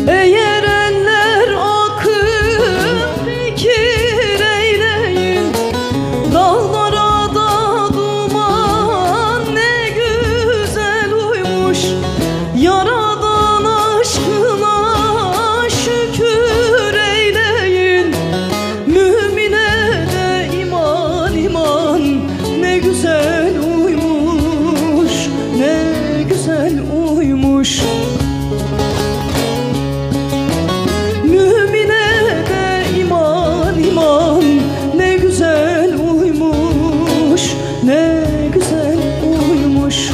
Speaker 5: Ey erenler akıl fikir eyleyin, dağlara da duman ne güzel uymuş. Yaradan aşkına şükür eyleyin, mümine de iman iman ne güzel uymuş, ne güzel uymuş. Mümine de iman iman ne güzel uymuş, ne güzel uymuş.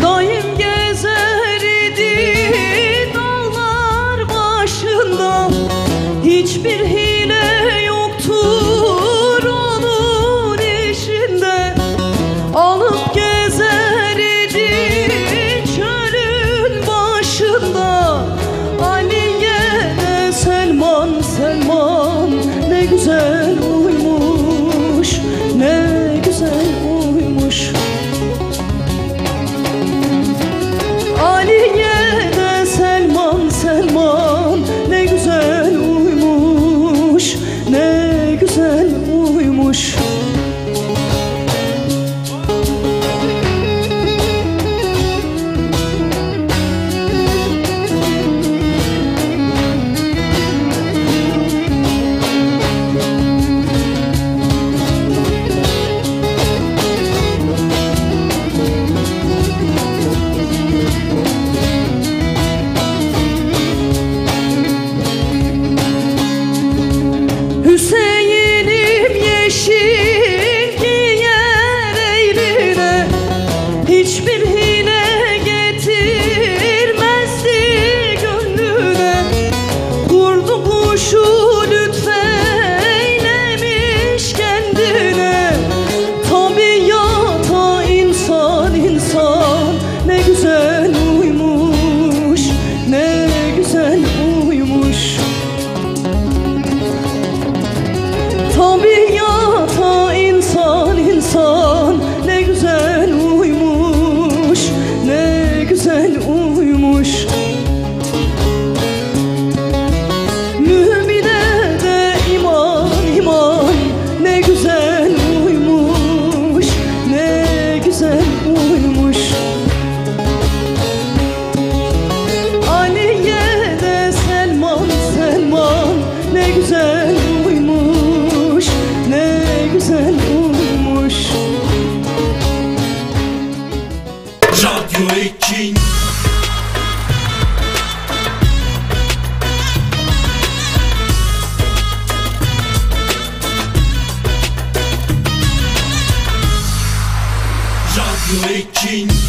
Speaker 5: Daim gezer idi dağlar başında, hiçbir hile yoktur onun işinde. Alıp gezer idi çölün başında, Aliye de Selman Selman ne güzel uymuş, ne güzel uymuş. Aliye de Selman Selman ne güzel uymuş, ne güzel uymuş. Hüseyin'im yeşil giyer eline, hiçbir hile getirmezdi gönlüne. Kurdu kuşu lütfeylemiş kendine, tabiata insan insan ne güzel uymuş, ne güzel uymuş.
Speaker 9: Ekin